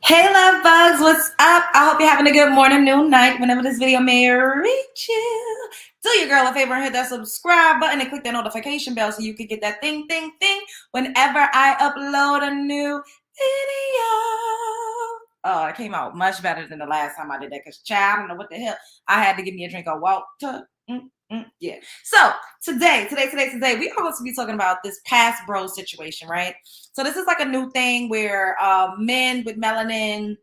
Hey love bugs, what's up? I hope you're having a good morning, noon, night, whenever this video may reach you. Do your girl a favor and hit that subscribe button and click that notification bell so you can get that thing whenever I upload a new video. Oh, it came out much better than the last time I did that because child, I don't know what the hell. I had to give me a drink of water. Yeah. So today, we are going to be talking about this past bro situation, right? So this is like a new thing where men with melanin,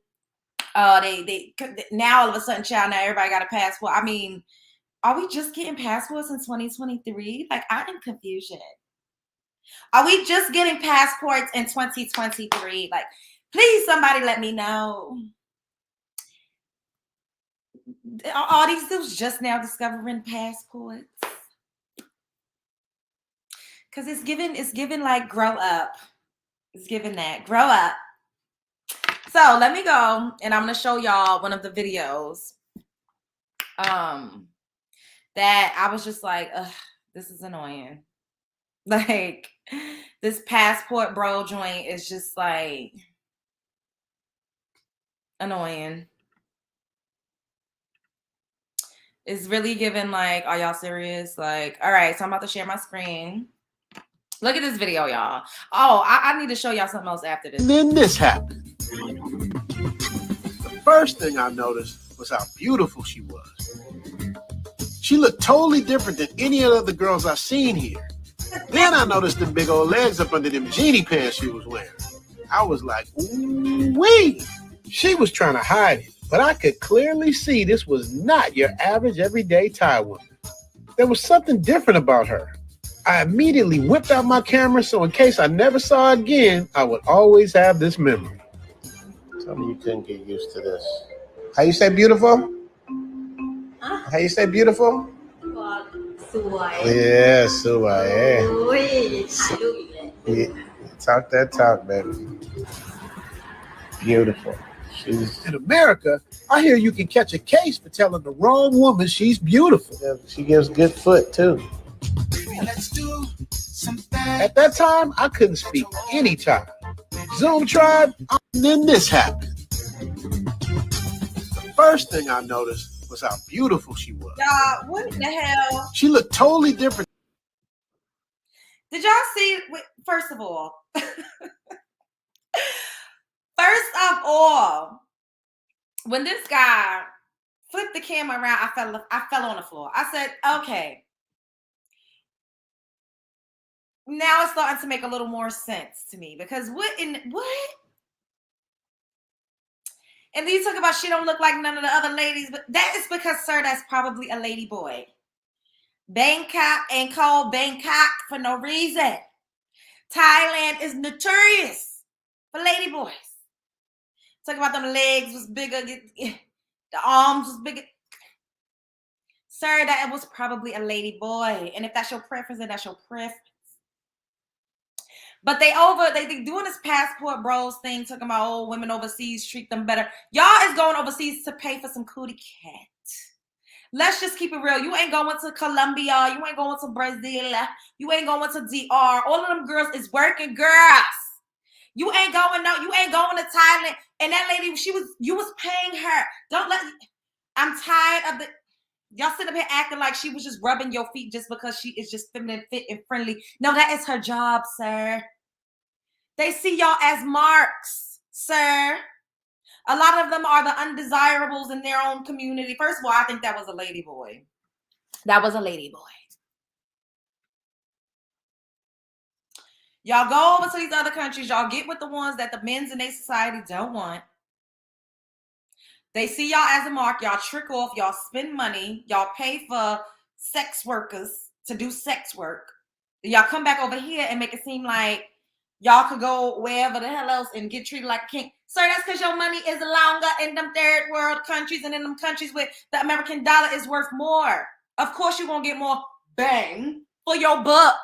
they now all of a sudden, child, now everybody got a passport. I mean, are we just getting passports in 2023? Like, I'm in confusion. Are we just getting passports in 2023? Like, please, somebody let me know. Are these dudes just now discovering passports? Because it's given like grow up. It's given that. Grow up. So let me go and I'm going to show y'all one of the videos that I was just like, ugh, this is annoying. Like, this passport bro joint is just like annoying. It's really giving like, are y'all serious? Like, all right, so I'm about to share my screen. Look at this video, y'all. Oh, I need to show y'all something else after this. And then this happened. The first thing I noticed was how beautiful she was. She looked totally different than any of the other girls I've seen here. Then I noticed the big old legs up under them genie pants she was wearing. I was like, ooh-wee. She was trying to hide it, but I could clearly see this was not your average everyday Thai woman. There was something different about her. I immediately whipped out my camera so in case I never saw her again, I would always have this memory. Tell me you couldn't get used to this. How you say beautiful? Huh? How you say beautiful? Yeah, Suai. Yeah. Talk that talk, baby. Beautiful. In America, I hear you can catch a case for telling the wrong woman she's beautiful. Yeah, she gives good foot too. At that time, I couldn't speak any Thai. Zoom tribe, and then this happened. The first thing I noticed was how beautiful she was. Y'all, what the hell? She looked totally different. Did y'all see? First of all, when this guy flipped the camera around, I fell on the floor. I said, okay. Now it's starting to make a little more sense to me because what? And then you talk about she don't look like none of the other ladies, but that is because, sir, that's probably a lady boy. Bangkok ain't called Bangkok for no reason. Thailand is notorious for lady boys. Talk about them legs was bigger, the arms was bigger. Sir, that was probably a lady boy. And if that's your preference, then that's your preference. But they doing this passport bros thing, talking about old women overseas treat them better. Y'all is going overseas to pay for some cootie cat. Let's just keep it real. You ain't going to Colombia. You ain't going to Brazil. You ain't going to DR. All of them girls is working girls. You ain't going to Thailand. And that lady, you was paying her. I'm tired of y'all sit up here acting like she was just rubbing your feet just because she is just feminine, fit, and friendly. No, that is her job, sir. They see y'all as marks, sir. A lot of them are the undesirables in their own community. First of all, I think that was a lady boy. That was a lady boy. Y'all go over to these other countries. Y'all get with the ones that the men's in their society don't want. They see y'all as a mark. Y'all trick off. Y'all spend money. Y'all pay for sex workers to do sex work. Y'all come back over here and make it seem like y'all could go wherever the hell else and get treated like a king. Sir, that's because your money is longer in them third world countries and in them countries where the American dollar is worth more. Of course you're going to get more bang for your buck.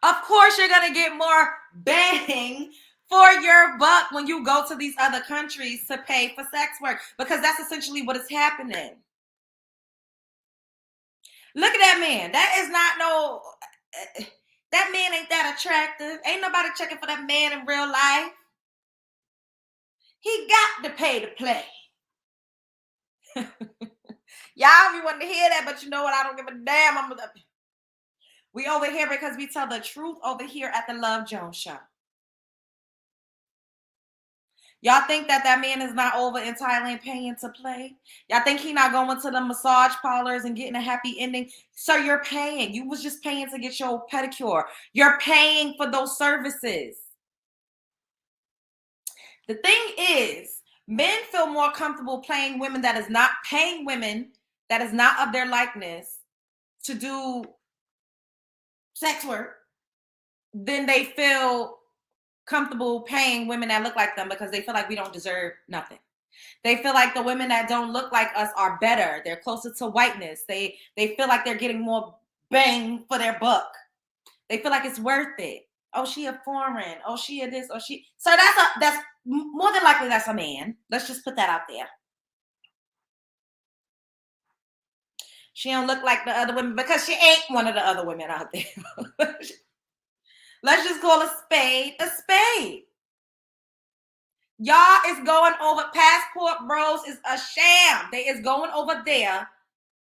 Of course you're going to get more bang for your buck when you go to these other countries to pay for sex work, because that's essentially what is happening. Look at that man. That That man ain't that attractive. Ain't nobody checking for that man in real life. He got to pay to play. Y'all be wanting to hear that, but you know what? I don't give a damn. We over here because we tell the truth over here at the Love Jones Show. Y'all think that man is not over in Thailand paying to play? Y'all think he not going to the massage parlors and getting a happy ending? Sir, you're paying. You was just paying to get your pedicure. You're paying for those services. The thing is, men feel more comfortable playing women that is not paying women that is not of their likeness to do sex work than they feel comfortable paying women that look like them, because they feel like we don't deserve nothing. They feel like the women that don't look like us are better. They're closer to whiteness. They feel like they're getting more bang for their buck. They feel like it's worth it. Oh, she a foreign. Oh, she a this. Oh, she. So that's more than likely that's a man. Let's just put that out there. She don't look like the other women because she ain't one of the other women out there. Let's just call a spade a spade. Y'all is going over, Passport Bros is a sham. They is going over there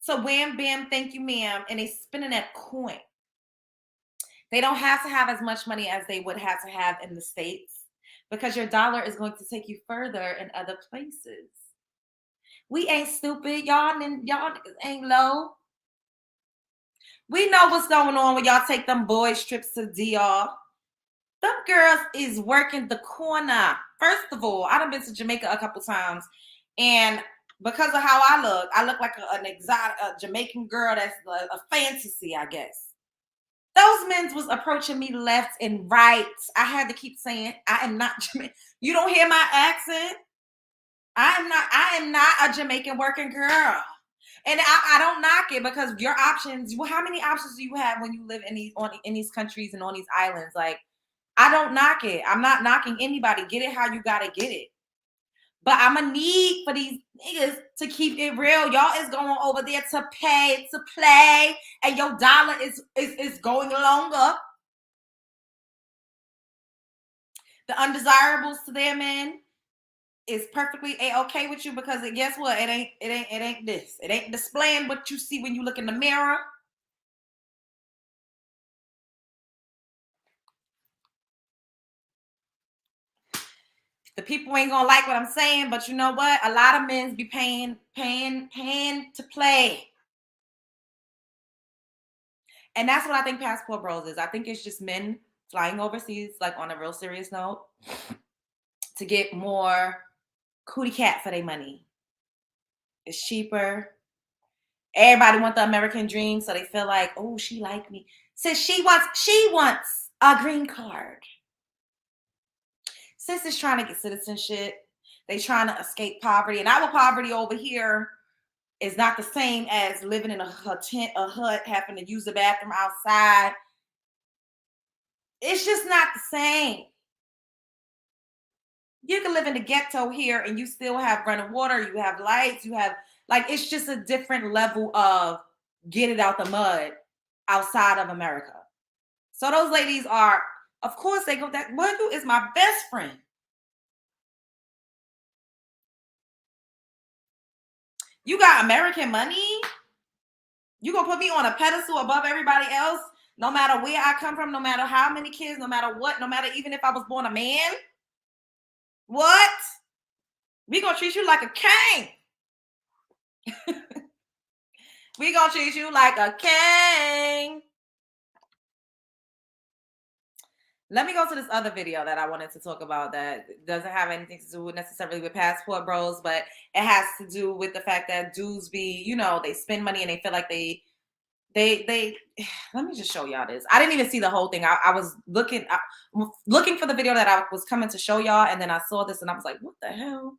to wham bam, thank you ma'am, and they spending that coin. They don't have to have as much money as they would have to have in the States, because your dollar is going to take you further in other places. We ain't stupid. Y'all niggas ain't low. We know what's going on when y'all take them boys trips to DR. Them girls is working the corner. First of all, I done been to Jamaica a couple times, and because of how I look like an exotic Jamaican girl that's a fantasy, I guess. Those men was approaching me left and right. I had to keep saying, I am not Jamaican. You don't hear my accent? I am not a Jamaican working girl. And I don't knock it, because your options, well, how many options do you have when you live in these countries and on these islands? Like, I don't knock it. I'm not knocking anybody. Get it how you gotta get it. But I'm a need for these niggas to keep it real. Y'all is going over there to pay to play, and your dollar is going longer. The undesirables to their men is perfectly okay with you, because guess what? It ain't this. It ain't displaying what you see when you look in the mirror. The people ain't gonna like what I'm saying, but you know what? A lot of men be paying to play. And that's what I think Passport Bros is. I think it's just men flying overseas, like on a real serious note, to get more cootie cat for their money. It's cheaper. Everybody wants the American dream, so they feel like, oh, she like me. Since she wants a green card. Sis is trying to get citizenship. They trying to escape poverty. And our poverty over here is not the same as living in a hut, having to use the bathroom outside. It's just not the same. You can live in the ghetto here and you still have running water, you have lights, you have, like, it's just a different level of get it out the mud outside of America. So those ladies are, of course, they go, that Wagyu is my best friend. You got American money? You gonna put me on a pedestal above everybody else, no matter where I come from, no matter how many kids, no matter what, no matter even if I was born a man? What? We gonna treat you like a king. We gonna treat you like a king. Let me go to this other video that I wanted to talk about that doesn't have anything to do necessarily with Passport Bros, but it has to do with the fact that dudes be, you know, they spend money and they feel like they let me just show y'all this. I didn't even see the whole thing. I was looking for the video that I was coming to show y'all, and then I saw this and I was like, what the hell?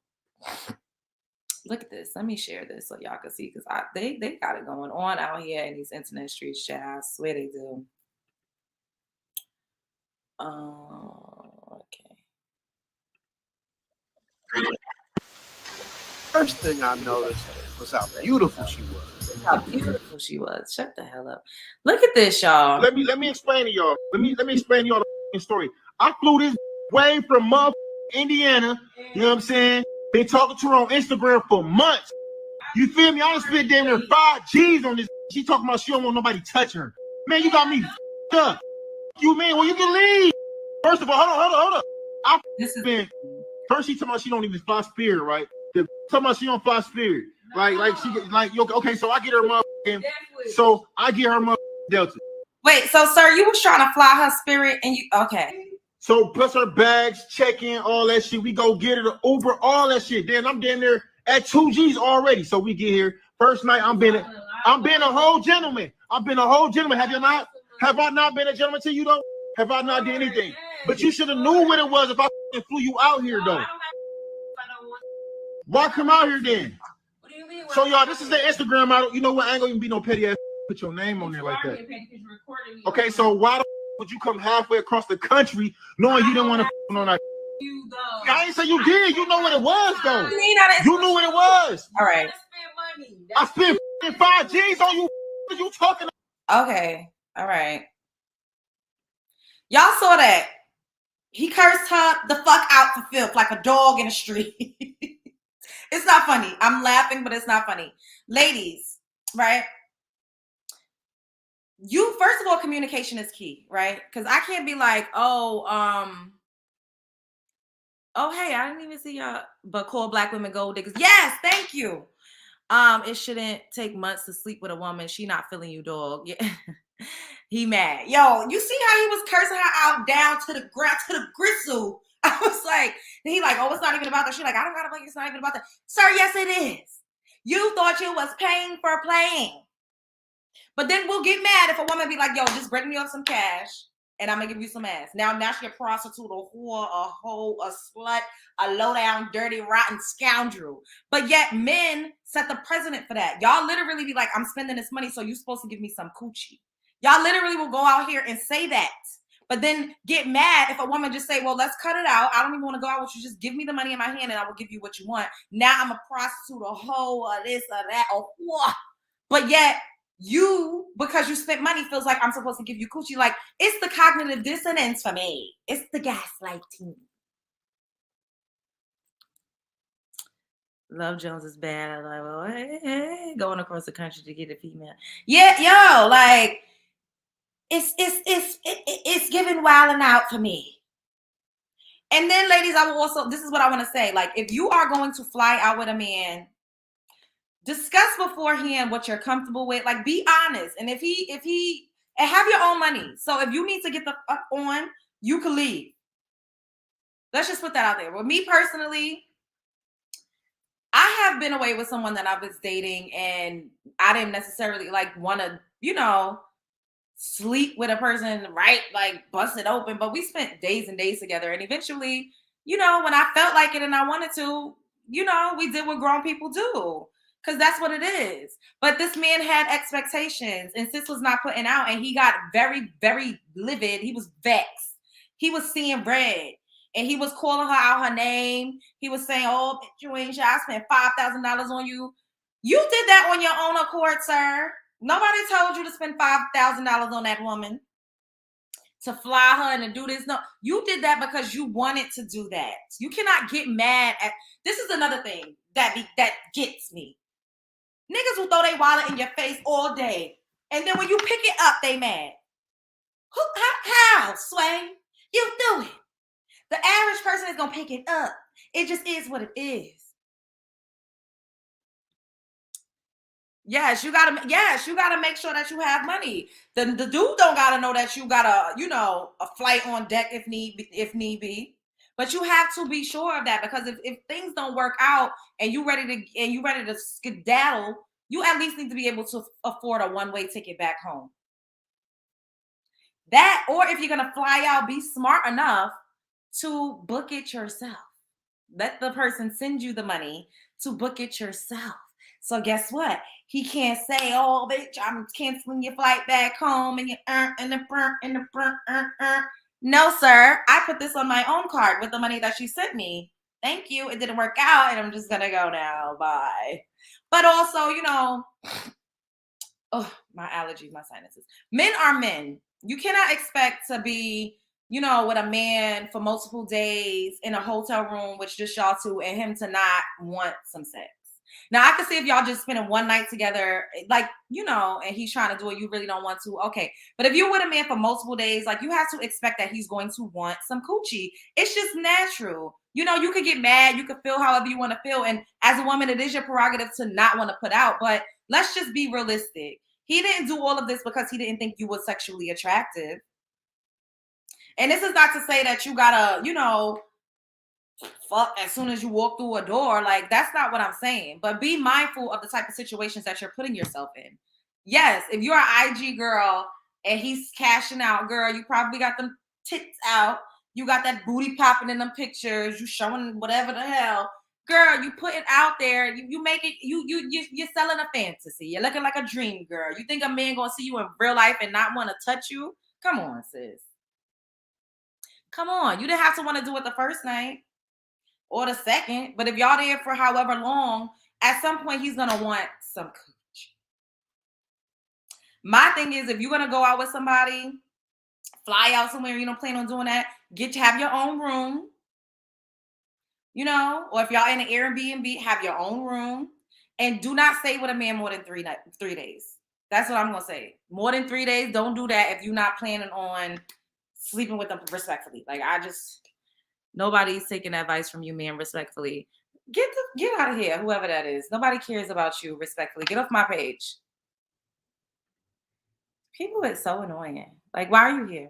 Look at this. Let me share this so y'all can see, because they got it going on out here in these internet streets, chat. I swear they do. Okay. First thing I noticed was how beautiful she was. How beautiful she was. Shut the hell up. Look at this, y'all. Let me explain to y'all. Let me explain to y'all the story. I flew this way from Indiana. You know what I'm saying? Been talking to her on Instagram for months. You feel me? I done spent damn near 5 G's on this. She talking about she don't want nobody touching her. Man, you got me up. You mean? Well, you can leave. First of all, hold on. I been first she talking about she don't even fly Spirit, right? Talking about she don't fly Spirit. Like she okay, so I get her motherfucking so I get her motherfucking Delta. Wait, so sir, you was trying to fly her Spirit and you okay. So plus her bags, check-in, all that shit. We go get her the Uber, all that shit. Then I'm down there at 2 G's already. So we get here. First night I'm being a whole gentleman. I've been a whole gentleman. Have you not? Have I not been a gentleman to you though? Have I not done anything? But you should have knew what it was if I flew you out here though. Why come out here then? What do you mean? So y'all, this is the Instagram model. You know what? I ain't gonna even be no petty ass. Put your name on there like that. Okay, so why the would you come halfway across the country knowing you didn't want to on that? I ain't say you did. You know what it was though. You knew what it was. All right. I spent 5 G's on you. What are you talking about? Okay. All right. Y'all saw that. He cursed her the fuck out for filth like a dog in the street. It's not funny. I'm laughing, but it's not funny. Ladies, right? You, first of all, communication is key, right? Because I can't be like, oh, hey, I didn't even see y'all, but call black women gold diggers. Yes, thank you. It shouldn't take months to sleep with a woman. She not feeling you, dog. Yeah. He mad. Yo, you see how he was cursing her out down to the ground, to the gristle. I was like, and he like, oh, it's not even about that. She like, I don't gotta think it's not even about that. Sir, yes, it is. You thought you was paying for playing. But then we'll get mad if a woman be like, yo, just bring me up some cash and I'm gonna give you some ass. Now she a prostitute, a whore, a hoe, a slut, a low down, dirty, rotten scoundrel. But yet men set the precedent for that. Y'all literally be like, I'm spending this money, so you're supposed to give me some coochie. Y'all literally will go out here and say that. But then get mad if a woman just say, well, let's cut it out. I don't even want to go out with you. Just give me the money in my hand and I will give you what you want. Now I'm a prostitute, a hoe, or this, or that, or what. But yet, you, because you spent money, feels like I'm supposed to give you coochie. Like, it's the cognitive dissonance for me. It's the gaslighting. Love Jones is bad. I'm like, well, hey, going across the country to get a female. Yeah, yo, like, it's giving wilding out for me. And then, ladies, I will also, this is what I want to say. Like, if you are going to fly out with a man, discuss beforehand what you're comfortable with. Like, be honest. And if he, and have your own money. So if you need to get the fuck on, you can leave. Let's just put that out there. With me personally, I have been away with someone that I was dating and I didn't necessarily like want to, you know, sleep with a person, right? Like bust it open. But we spent days and days together. And eventually, you know, when I felt like it and I wanted to, you know, we did what grown people do. Because that's what it is. But this man had expectations and sis was not putting out. And he got very, very livid. He was vexed. He was seeing red. And he was calling her out her name. He was saying, oh, you ain't sure I spent $5,000 on you. You did that on your own accord, sir. Nobody told you to spend $5,000 on that woman. To fly her and to do this. No, you did that because you wanted to do that. You cannot get mad at, this is another thing that gets me. Niggas will throw their wallet in your face all day. And then when you pick it up, they mad. How, Sway? You do it. The average person is going to pick it up. It just is what it is. Yes, you gotta make sure that you have money. The dude don't gotta know that you got a flight on deck if need be. But you have to be sure of that because if things don't work out and you ready to skedaddle, you at least need to be able to afford a one-way ticket back home. That, or if you're gonna fly out, be smart enough to book it yourself. Let the person send you the money to book it yourself. So guess what? He can't say, "Oh, bitch, I'm canceling your flight back home," and No, sir. I put this on my own card with the money that she sent me. Thank you. It didn't work out, and I'm just gonna go now. Bye. But also, you know, Oh, my allergies, my sinuses. Men are men. You cannot expect to be, with a man for multiple days in a hotel room with just y'all two and him to not want some sex. Now, I can see if y'all just spending one night together, like, and he's trying to do it, you really don't want to. Okay. But if you're with a man for multiple days, like, you have to expect that he's going to want some coochie. It's just natural. You could get mad. You could feel however you want to feel. And as a woman, it is your prerogative to not want to put out. But let's just be realistic. He didn't do all of this because he didn't think you were sexually attractive. And this is not to say that you gotta, fuck as soon as you walk through a door. Like, that's not what I'm saying. But be mindful of the type of situations that you're putting yourself in. Yes, if you're an IG girl and he's cashing out, girl, you probably got them tits out. You got that booty popping in them pictures. You showing whatever the hell. Girl, you put it out there. You make it. You're selling a fantasy. You're looking like a dream girl. You think a man gonna see you in real life and not want to touch you? Come on, sis. Come on. You didn't have to want to do it the first night or the second, but if y'all there for however long, at some point he's gonna want some cooch. My thing is, if you're gonna go out with somebody, fly out somewhere, you don't plan on doing that, have your own room, or if y'all in an Airbnb, have your own room, and do not stay with a man more than 3 days. That's what I'm gonna say. More than 3 days, don't do that if you're not planning on sleeping with them respectfully. Like, nobody's taking advice from you, man, respectfully. Get out of here, whoever that is. Nobody cares about you, respectfully. Get off my page. People are so annoying. Like, why are you here?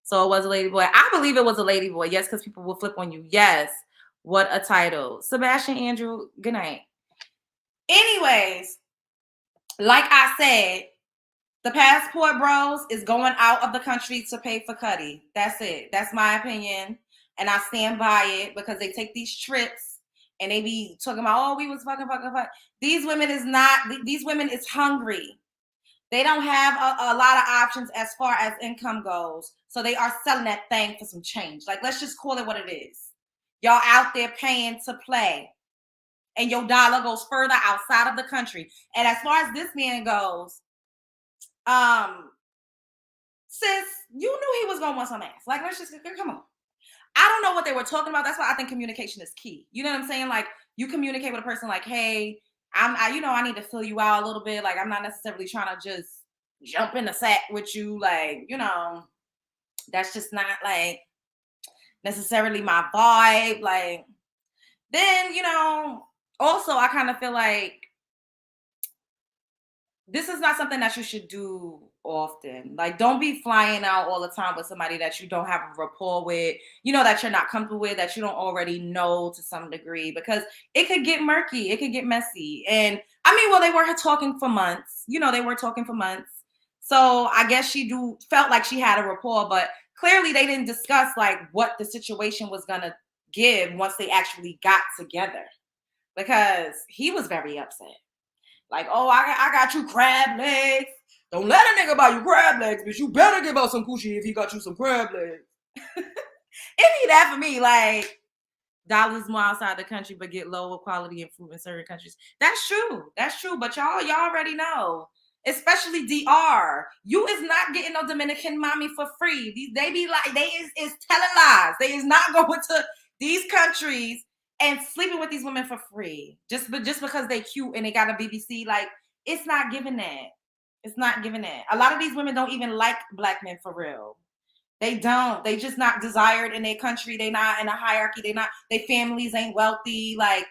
So it was a lady boy. I believe it was a lady boy. Yes, because people will flip on you. Yes. What a title. Sebastian Andrew, good night. Anyways, like I said, the passport bros is going out of the country to pay for Cuddy. That's it. That's my opinion. And I stand by it because they take these trips and they be talking about, oh, we was fucking. These women is hungry. They don't have a lot of options as far as income goes. So they are selling that thing for some change. Like, let's just call it what it is. Y'all out there paying to play. And your dollar goes further outside of the country. And as far as this man goes, sis, you knew he was going to want some ass. Like, let's just, come on. I don't know what they were talking about. That's why I think communication is key. You know what I'm saying? Like, you communicate with a person like, hey, I need to fill you out a little bit. Like, I'm not necessarily trying to just jump in the sack with you. Like, that's just not like necessarily my vibe. Like, then, also I kind of feel like this is not something that you should do often. Like, don't be flying out all the time with somebody that you don't have a rapport with, that you're not comfortable with, that you don't already know to some degree, because it could get murky. It could get messy. And they were talking for months. They were talking for months. So I guess she felt like she had a rapport, but clearly they didn't discuss like what the situation was going to give once they actually got together, because he was very upset. Like, oh, I got you crab legs. Don't let a nigga buy you crab legs, bitch. You better give out some coochie if he got you some crab legs. It be that for me. Like, dollars more outside the country, but get lower quality and food in certain countries. That's true. That's true. But y'all already know. Especially DR. You is not getting no Dominican mommy for free. They be like, they is telling lies. They is not going to these countries and sleeping with these women for free. Just because they cute and they got a BBC. Like, it's not giving that. It's not giving that. A lot of these women don't even like black men for real. They don't. They just not desired in their country. They not in a hierarchy. Their families ain't wealthy. Like,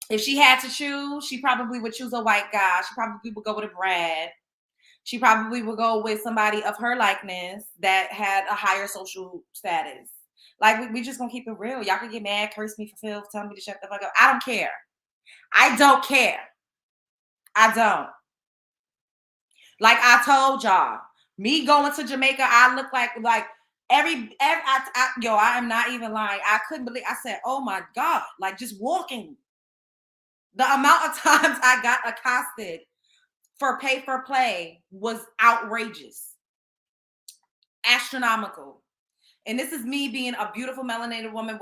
if she had to choose, she probably would choose a white guy. She probably would go with a Brad. She probably would go with somebody of her likeness that had a higher social status. Like, we just gonna keep it real. Y'all can get mad, curse me for filth, tell me to shut the fuck up. I don't care. I don't care. I don't. Like I told y'all, me going to Jamaica, I look like I am not even lying. I couldn't believe. I said, oh my God, like just walking. The amount of times I got accosted for pay for play was outrageous, astronomical. And this is me being a beautiful melanated woman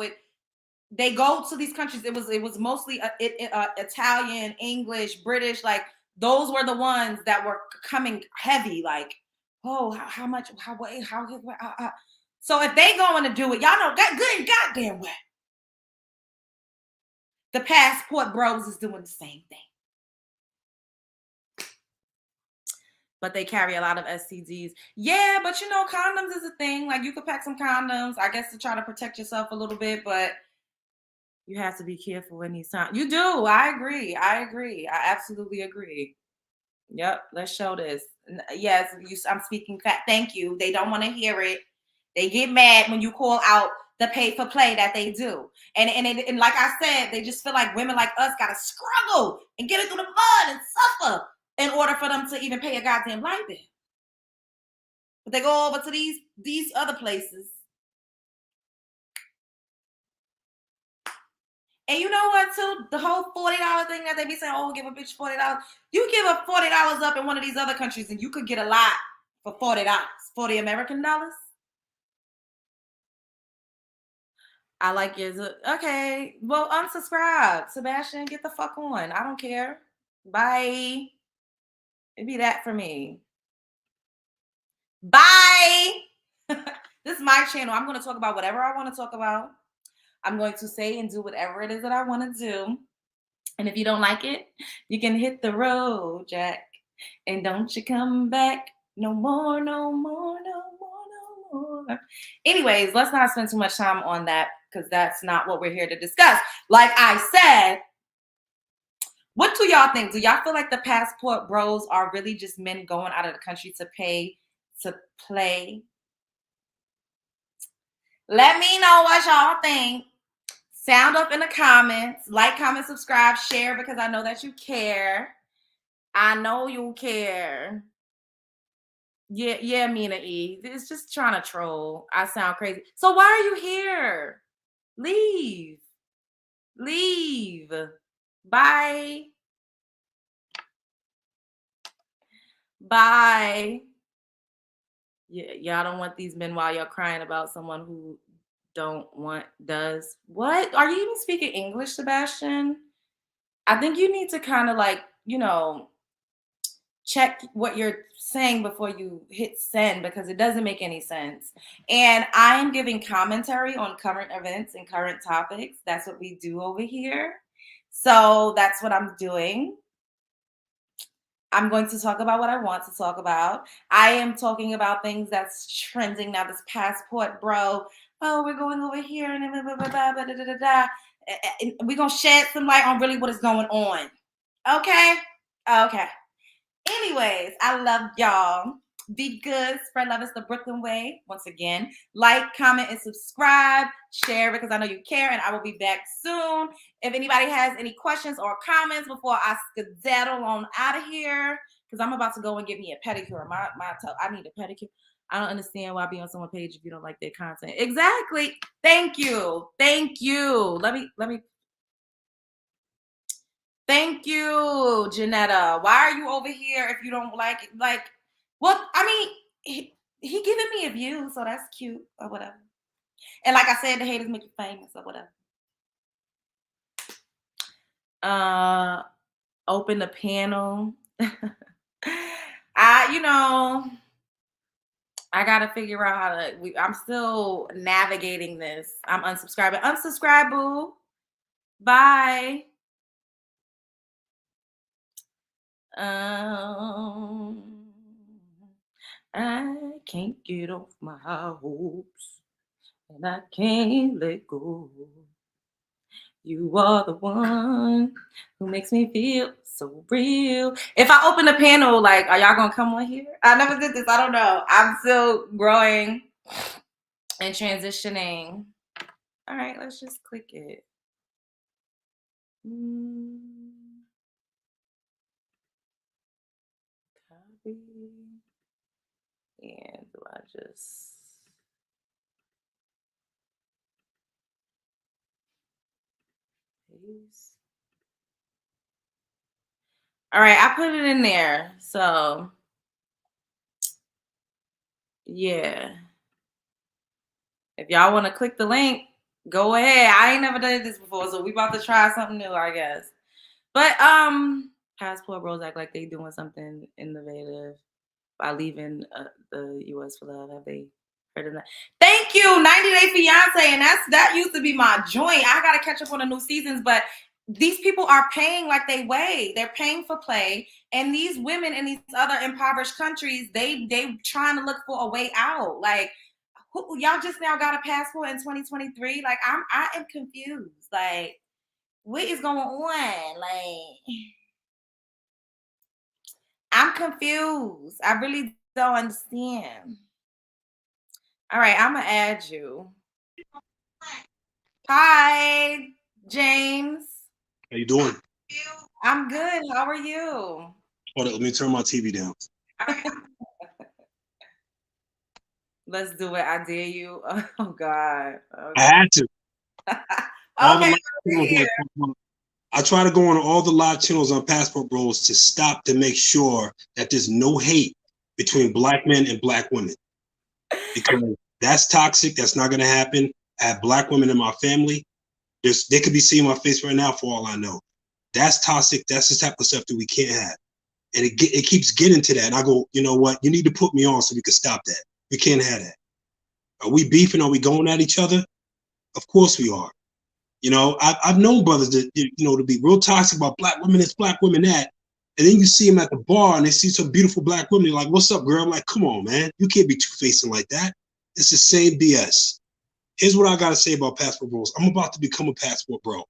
they go to these countries. It was mostly Italian, English, British, like those were the ones that were coming heavy. Like, oh, how much? So if they going to do it, y'all know that good and goddamn well. The passport bros is doing the same thing. But they carry a lot of STDs. Yeah, but you know, condoms is a thing. Like, you could pack some condoms, I guess, to try to protect yourself a little bit, but you have to be careful in these times. You do. I agree. I absolutely agree. Yep. Let's show this. Yes, I'm speaking fact. Thank you. They don't want to hear it. They get mad when you call out the pay for play that they do. And like I said, they just feel like women like us got to struggle and get it through the mud and suffer in order for them to even pay a goddamn light bill. But they go over to these other places. And you know what, too? The whole $40 thing that they be saying, oh, give a bitch $40. You give up $40 up in one of these other countries and you could get a lot for $40. 40 American dollars? I like yours. Okay. Well, unsubscribe. Sebastian, get the fuck on. I don't care. Bye. It'd be that for me. Bye. This is my channel. I'm going to talk about whatever I want to talk about. I'm going to say and do whatever it is that I want to do. And if you don't like it, you can hit the road, Jack. And don't you come back no more, no more, no more, no more. Anyways, let's not spend too much time on that because that's not what we're here to discuss. Like I said, what do y'all think? Do y'all feel like the passport bros are really just men going out of the country to pay to play? Let me know what y'all think. Sound up in the comments. Like, comment, subscribe, share, because I know that you care. I know you care. Yeah, Mina E. It's just trying to troll. I sound crazy. So why are you here? Leave. Leave. Bye. Bye. Yeah, y'all don't want these men while you're crying about someone who does. What? Are you even speaking English, Sebastian? I think you need to kind of like, check what you're saying before you hit send because it doesn't make any sense. And I am giving commentary on current events and current topics. That's what we do over here. So that's what I'm doing. I'm going to talk about what I want to talk about. I am talking about things that's trending now. This passport, bro. Oh, we're going over here and we're going to shed some light on really what is going on. Okay? Okay. Anyways, I love y'all. Be good. Spread love is the Brooklyn way. Once again, like, comment, and subscribe. Share because I know you care, and I will be back soon. If anybody has any questions or comments before I skedaddle on out of here, because I'm about to go and get me a pedicure. I need a pedicure. I don't understand why be on someone's page if you don't like their content. Exactly. Thank you. Thank you. Let me. Thank you, Janetta. Why are you over here if you don't like it? Like, well, I mean, he giving me a view, so that's cute or whatever. And like I said, the haters make you famous or whatever. Open the panel. I gotta figure out how to. I'm still navigating this. I'm unsubscribing. Unsubscribe, boo. Bye. I can't get off my hopes, and I can't let go. You are the one who makes me feel so real. If I open the panel, like, are y'all gonna come on here? I never did this. I don't know. I'm still growing and transitioning. All right, let's just click it. Copy. And do I just paste? All right, I put it in there. So, yeah. If y'all want to click the link, go ahead. I ain't never done this before, so we about to try something new, I guess. But Passport bros act like they doing something innovative by leaving the U.S. for love. Have they heard of that? Thank you, 90 Day Fiance, and that used to be my joint. I gotta catch up on the new seasons, but these people are paying like they weigh. They're paying for play, and these women in these other impoverished countries, they trying to look for a way out. Like, y'all just now got a passport in 2023. Like, I am confused. Like, what is going on? Like, I'm confused. I really don't understand. All right, I'm gonna add you. Hi, James. How you doing? I'm good. How are you? Hold on, let me turn my TV down. Let's do it. I dare you. Oh God. Okay. I had to. Okay. I try to go on all the live channels on Passport Bros to stop to make sure that there's no hate between black men and black women. Because that's toxic. That's not going to happen. I have black women in my family. They could be seeing my face right now for all I know. That's toxic. That's the type of stuff that we can't have. And it keeps getting to that. And I go, you know what? You need to put me on so we can stop that. We can't have that. Are we beefing? Are we going at each other? Of course we are. You know, I've known brothers that, you know, to be real toxic about black women this, black women that. And then you see them at the bar and they see some beautiful black women. They're like, what's up, girl? I'm like, come on, man. You can't be two-facing like that. It's the same BS. Here's what I got to say about Passport Bros. I'm about to become a Passport Bro.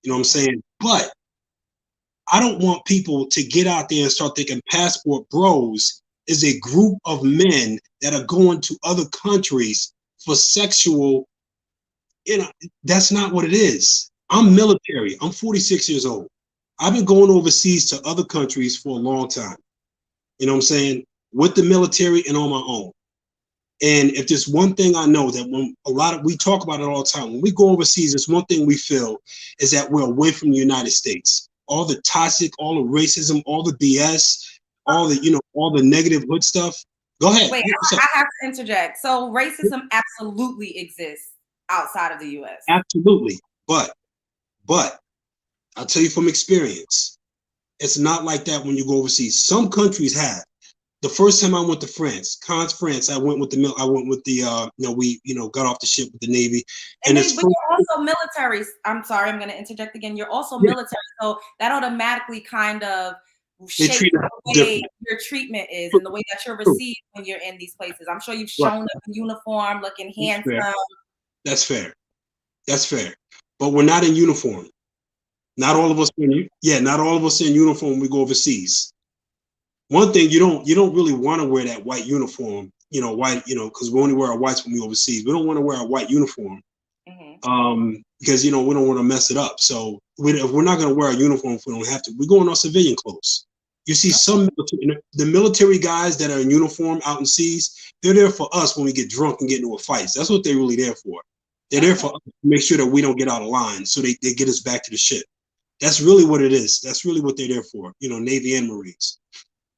You know what I'm saying? But I don't want people to get out there and start thinking Passport Bros is a group of men that are going to other countries for sexual. You know, that's not what it is. I'm military. I'm 46 years old. I've been going overseas to other countries for a long time. You know what I'm saying? With the military and on my own. And if there's one thing I know that when we talk about it all the time, when we go overseas, there's one thing we feel is that we're away from the United States. All the toxic, all the racism, all the BS, all the, you know, all the negative hood stuff. Go ahead. Wait, I have to interject. So racism absolutely exists outside of the U.S. Absolutely. But I'll tell you from experience, it's not like that when you go overseas. Some countries have. The first time I went to France, France, I went with the got off the ship with the Navy. And but you're also military. I'm sorry, I'm going to interject again. You're also military, so that automatically kind of shapes the way your treatment is and the way that you're received when you're in these places. I'm sure you've shown up in uniform, looking handsome. That's fair. That's fair. But we're not in uniform. Not all of us not all of us are in uniform when we go overseas. One thing, you don't really want to wear that white uniform, because we only wear our whites when we overseas. We don't want to wear our white uniform because, we don't want to mess it up. So if we're not going to wear our uniform, if we don't have to, we go in our civilian clothes. You see the military guys that are in uniform out in seas, they're there for us when we get drunk and get into a fight. That's what they're really there for. They're there for us to make sure that we don't get out of line. So they get us back to the ship. That's really what it is. That's really what they're there for, Navy and Marines.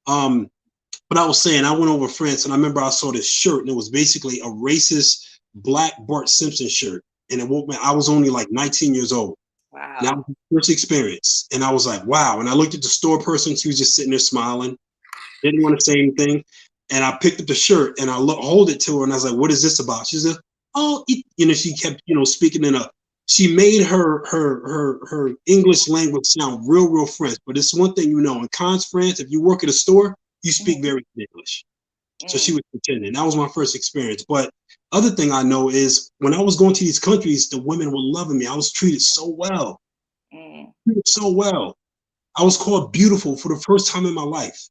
But I was saying, I went over France and I remember I saw this shirt and it was basically a racist black Bart Simpson shirt. And I was only like 19 years old. Wow. That was my first experience. And I was like, wow. And I looked at the store person. She was just sitting there smiling. Didn't want to say anything. And I picked up the shirt and I hold it to her. And I was like, what is this about? She said, oh, she kept, speaking she made her English language sound real French. But it's one thing, in France, if you work at a store, you speak very good English. So she was pretending. That was my first experience. But other thing I know is when I was going to these countries, the women were loving me. I was treated so well. So well. I was called beautiful for the first time in my life.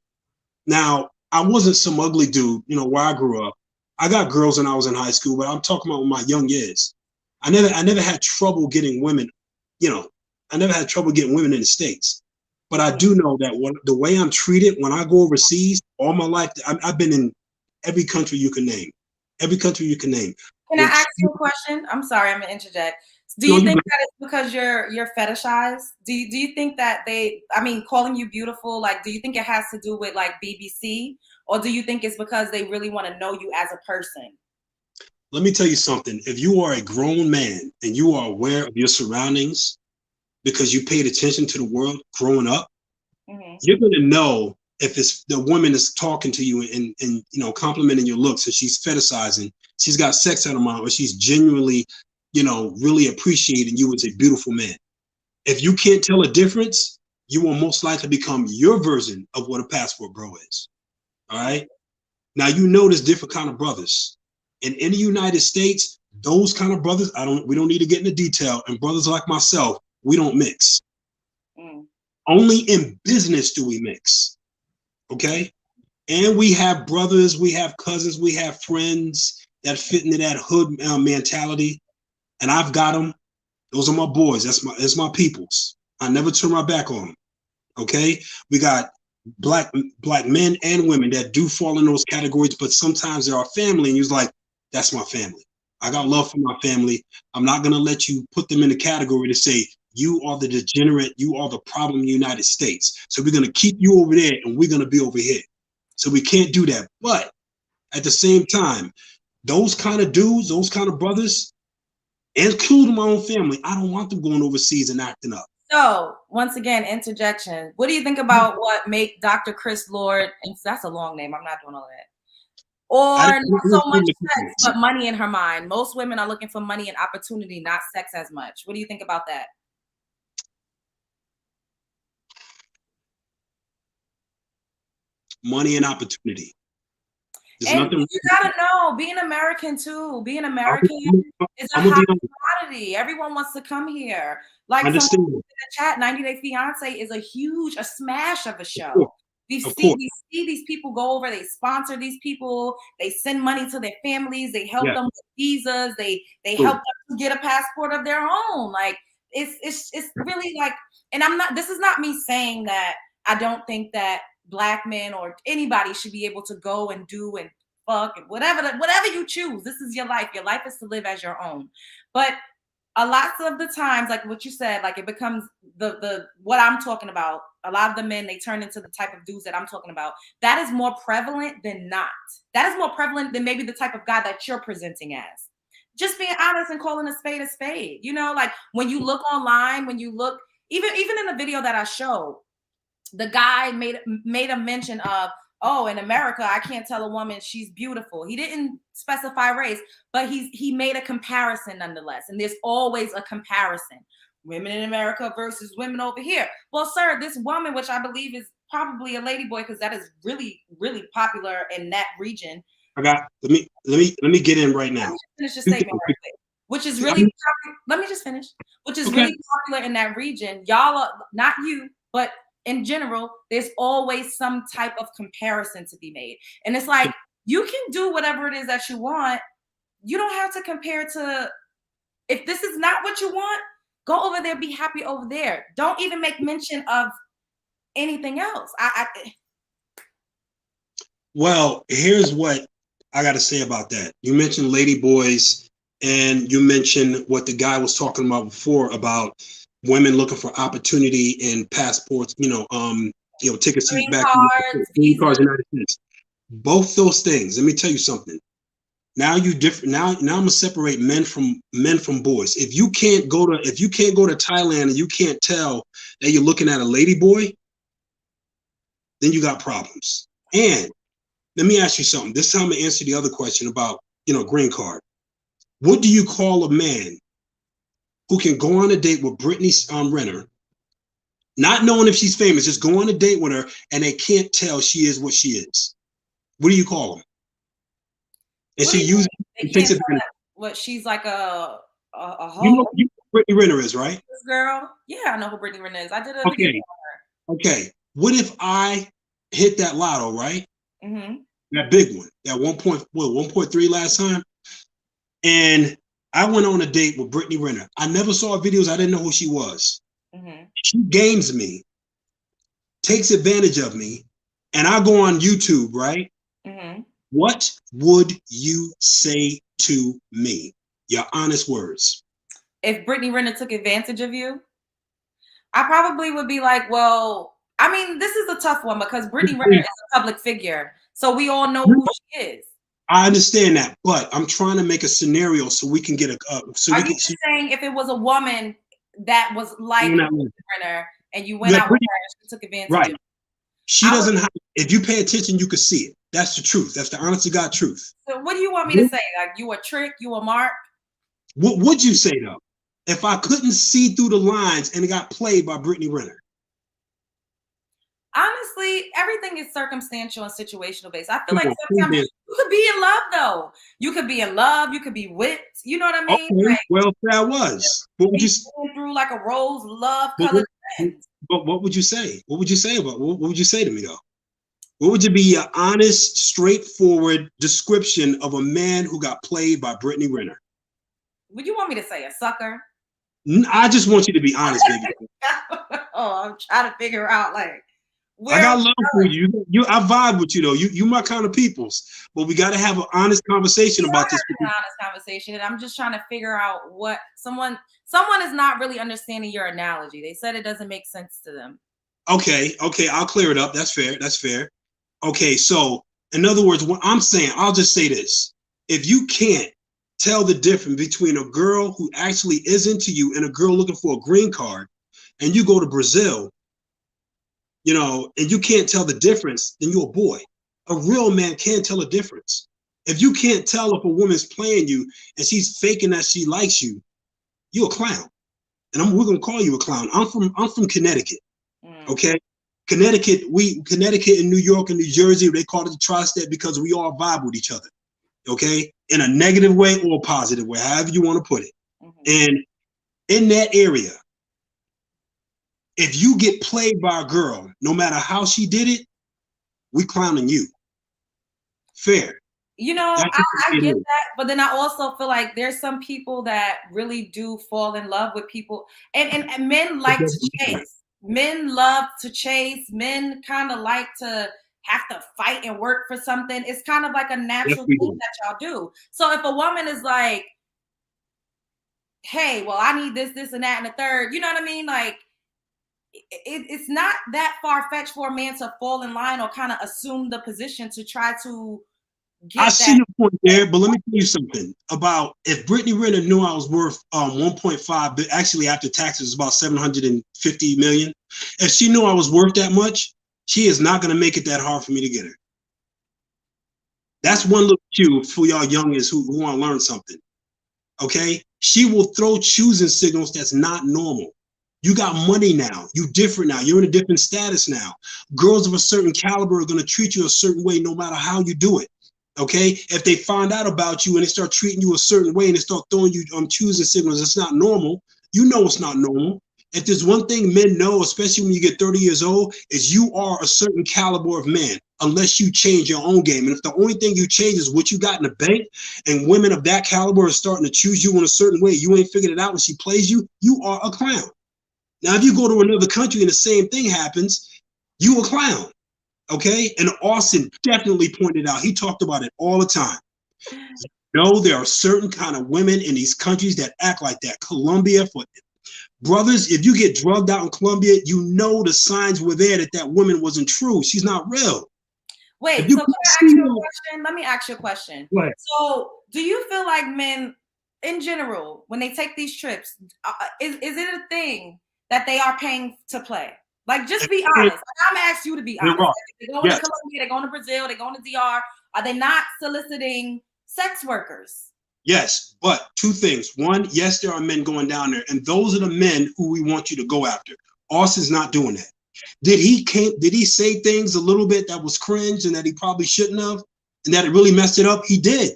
Now, I wasn't some ugly dude, where I grew up. I got girls when I was in high school, but I'm talking about my young years. I never had trouble getting women, I never had trouble getting women in the States. But I do know that the way I'm treated when I go overseas, all my life, I've been in every country you can name. Every country you can name. Can I ask you a question? I'm sorry, I'm gonna interject. Do you think that it's because you're fetishized? Do you think that calling you beautiful, like, do you think it has to do with like BBC, or do you think it's because they really want to know you as a person? Let me tell you something. If you are a grown man and you are aware of your surroundings because you paid attention to the world growing up, you're going to know if it's the woman is talking to you and you know, complimenting your looks, and she's fetishizing, she's got sex on her mind, or she's genuinely, you know, really appreciating you as a beautiful man. If you can't tell a difference, you will most likely become your version of what a passport bro is. All right. Now, you know, there's different kind of brothers. And in the United States, those kind of brothers, we don't need to get into detail. And brothers like myself, we don't mix. Only in business do we mix. Okay. And we have brothers, we have cousins, we have friends that fit into that hood mentality. And I've got them. Those are my boys. That's my peoples. I never turn my back on them. Okay. We got black men and women that do fall in those categories, but sometimes they're our family, and you're like, that's my family. I got love for my family. I'm not going to let you put them in the category to say, you are the degenerate, you are the problem in the United States. So we're going to keep you over there and we're going to be over here. So we can't do that. But at the same time, those kind of dudes, those kind of brothers, including my own family, I don't want them going overseas and acting up. So once again, interjection. What do you think about what make Dr. Chris Lord, and that's a long name, I'm not doing all that, or not so much sex, but money in her mind? Most women are looking for money and opportunity, not sex as much. What do you think about that? Money and opportunity. And you gotta know, being American too, being American is a hot commodity. Everyone wants to come here. Like someone in the chat, 90 Day Fiance is a smash of a show. We see these people go over, they sponsor these people, they send money to their families, they help them with visas, they help them to get a passport of their own. Like it's really like, and this is not me saying that I don't think that Black men or anybody should be able to go and do and fuck and whatever you choose. This is your life. Your life is to live as your own. But a lot of the times, like what you said, like it becomes the what I'm talking about. A lot of the men, they turn into the type of dudes that I'm talking about. That is more prevalent than not. That is more prevalent than maybe the type of guy that you're presenting as. Just being honest and calling a spade a spade. You know, like when you look online, when you look, even in the video that I showed, the guy made a mention of, oh, in America, I can't tell a woman she's beautiful. He didn't specify race, but he made a comparison nonetheless. And there's always a comparison. Women in America versus women over here. Well, sir, this woman, which I believe is probably a ladyboy, because that is really, really popular in that region. Let me get in right now. Let me finish this statement right quick. Which is really let me just finish. Which is really popular in that region. Y'all are not you, but in general, there's always some type of comparison to be made. And it's like, you can do whatever it is that you want. You don't have to compare to, if this is not what you want, go over there, be happy over there. Don't even make mention of anything else. Well, here's what I got to say about that. You mentioned lady boys, and you mentioned what the guy was talking about before about women looking for opportunity and passports, tickets to back green cards, United States. Both those things. Let me tell you something. Now I'm gonna separate men from boys. If you can't go to Thailand and you can't tell that you're looking at a lady boy, then you got problems. And let me ask you something. This time I'm gonna answer the other question about green card. What do you call a man who can go on a date with Brittany Renner, not knowing if she's famous, just go on a date with her, and they can't tell she is what she is? What do you call them? And she uses what she's like a hoe. You know who Brittany Renner is, right? This girl, yeah, I know who Brittany Renner is. I did a video on her. Okay. What if I hit that lotto, right? Mm-hmm. That big one, that 1.3 last time, and I went on a date with Brittany Renner. I never saw her videos. I didn't know who she was. Mm-hmm. She games me, takes advantage of me, and I go on YouTube, right? Mm-hmm. What would you say to me? Your honest words. If Brittany Renner took advantage of you, I probably would be like, well, I mean, this is a tough one because Brittany Renner is a public figure. So we all know who she is. I understand that, but I'm trying to make a scenario so we can get a. Are you saying if it was a woman that was like Renner, and you went out with her and she took advantage of you. She doesn't have, if you pay attention, you can see it. That's the truth. That's the honest to God truth. So what do you want me to say? Like, you a trick? You a mark? What would you say, though, if I couldn't see through the lines and it got played by Brittany Renner? Honestly, everything is circumstantial and situational based. I feel like sometimes you could be in love, though. You could be in love. You could be whipped. You know what I mean? Okay, like, well, that was. What would you going through like a rose love colored lens. But what would you say? What would you say about what would you say to me, though? What would be your honest, straightforward description of a man who got played by Brittany Renner? Would you want me to say a sucker? I just want you to be honest, baby. Oh, I'm trying to figure out like. I got love for you. I vibe with you though. You my kind of peoples. But we got to have an honest conversation about this. An honest conversation, and I'm just trying to figure out what someone is not really understanding your analogy. They said it doesn't make sense to them. Okay, I'll clear it up. That's fair. Okay, so in other words, what I'm saying, I'll just say this: if you can't tell the difference between a girl who actually is into you and a girl looking for a green card, and you go to Brazil, you know, and you can't tell the difference, then you're a boy. A real man can tell a difference. If you can't tell if a woman's playing you and she's faking that she likes you, you're a clown. And we're gonna call you a clown. I'm from Connecticut. Okay? Connecticut and New York and New Jersey, they call it the tri-state because we all vibe with each other. Okay? In a negative way or a positive way, however you want to put it. And in that area, if you get played by a girl, no matter how she did it, we clowning you. Fair. You know, I get that, but then I also feel like there's some people that really do fall in love with people, and men like to chase. Men love to chase. Men kind of like to have to fight and work for something. It's kind of like a natural thing that y'all do. So if a woman is like, hey, well, I need this, this, and that, and the third, you know what I mean? Like, it's not that far-fetched for a man to fall in line or kind of assume the position to try to get I see your point there, but let me tell you something about if Brittany Renner knew I was worth 1.5, but actually after taxes it's about 750 million. If she knew I was worth that much, she is not going to make it that hard for me to get her. That's one little cue for y'all youngins who want to learn something. Okay? She will throw choosing signals that's not normal. You got money now. You different now. You're in a different status now. Girls of a certain caliber are going to treat you a certain way no matter how you do it. Okay? If they find out about you and they start treating you a certain way and they start throwing you choosing signals, it's not normal. You know it's not normal. If there's one thing men know, especially when you get 30 years old, is you are a certain caliber of man unless you change your own game. And if the only thing you change is what you got in the bank and women of that caliber are starting to choose you in a certain way, you ain't figured it out when she plays you, you are a clown. Now, if you go to another country and the same thing happens, you a clown, okay? And Austin definitely pointed out, he talked about it all the time. No, there are certain kind of women in these countries that act like that. Colombia, for brothers, if you get drugged out in Colombia, you know the signs were there that that woman wasn't true. She's not real. Wait, so let me ask you a question. What? So do you feel like men in general, when they take these trips, is it a thing that they are paying to play? Like, just be honest. Like, I'm gonna ask you to be honest. Like, they're going to Colombia, they're going to Brazil, they're going to DR. Are they not soliciting sex workers? Yes, but two things. One, yes, there are men going down there, and those are the men who we want you to go after. Austin's not doing that. Did he say things a little bit that was cringe and that he probably shouldn't have, and that it really messed it up? He did.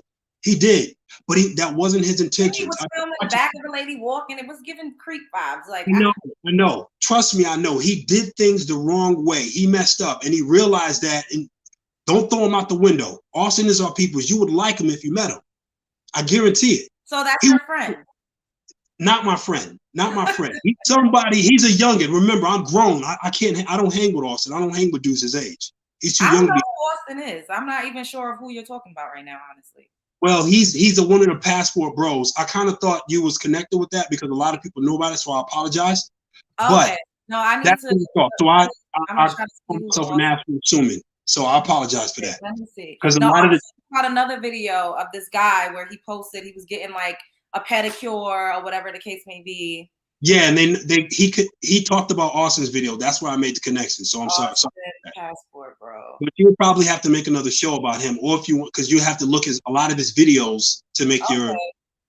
But that wasn't his intention. He was filming the back of the lady walking. It was giving creep vibes. Like, I know. Trust me, I know. He did things the wrong way. He messed up, and he realized that. And don't throw him out the window. Austin is our peoples. You would like him if you met him. I guarantee it. So that's your friend. Not my friend. Not my friend. He's somebody. He's a youngin. Remember, I'm grown. I don't hang with Austin. I don't hang with dudes his age. He's too young. I don't know who Austin is. I'm not even sure of who you're talking about right now, honestly. Well, he's one of the passport bros. I kind of thought you was connected with that because a lot of people know about it, so I apologize. Okay. But no, I need to. So I put myself an ass for assuming. So I apologize for that. Let me see. Because about another video of this guy where he posted he was getting like a pedicure or whatever the case may be. Yeah, and he talked about Austin's video. That's why I made the connection. So I'm sorry. Passport, bro. But you would probably have to make another show about him, or if you want, because you have to look at a lot of his videos to make your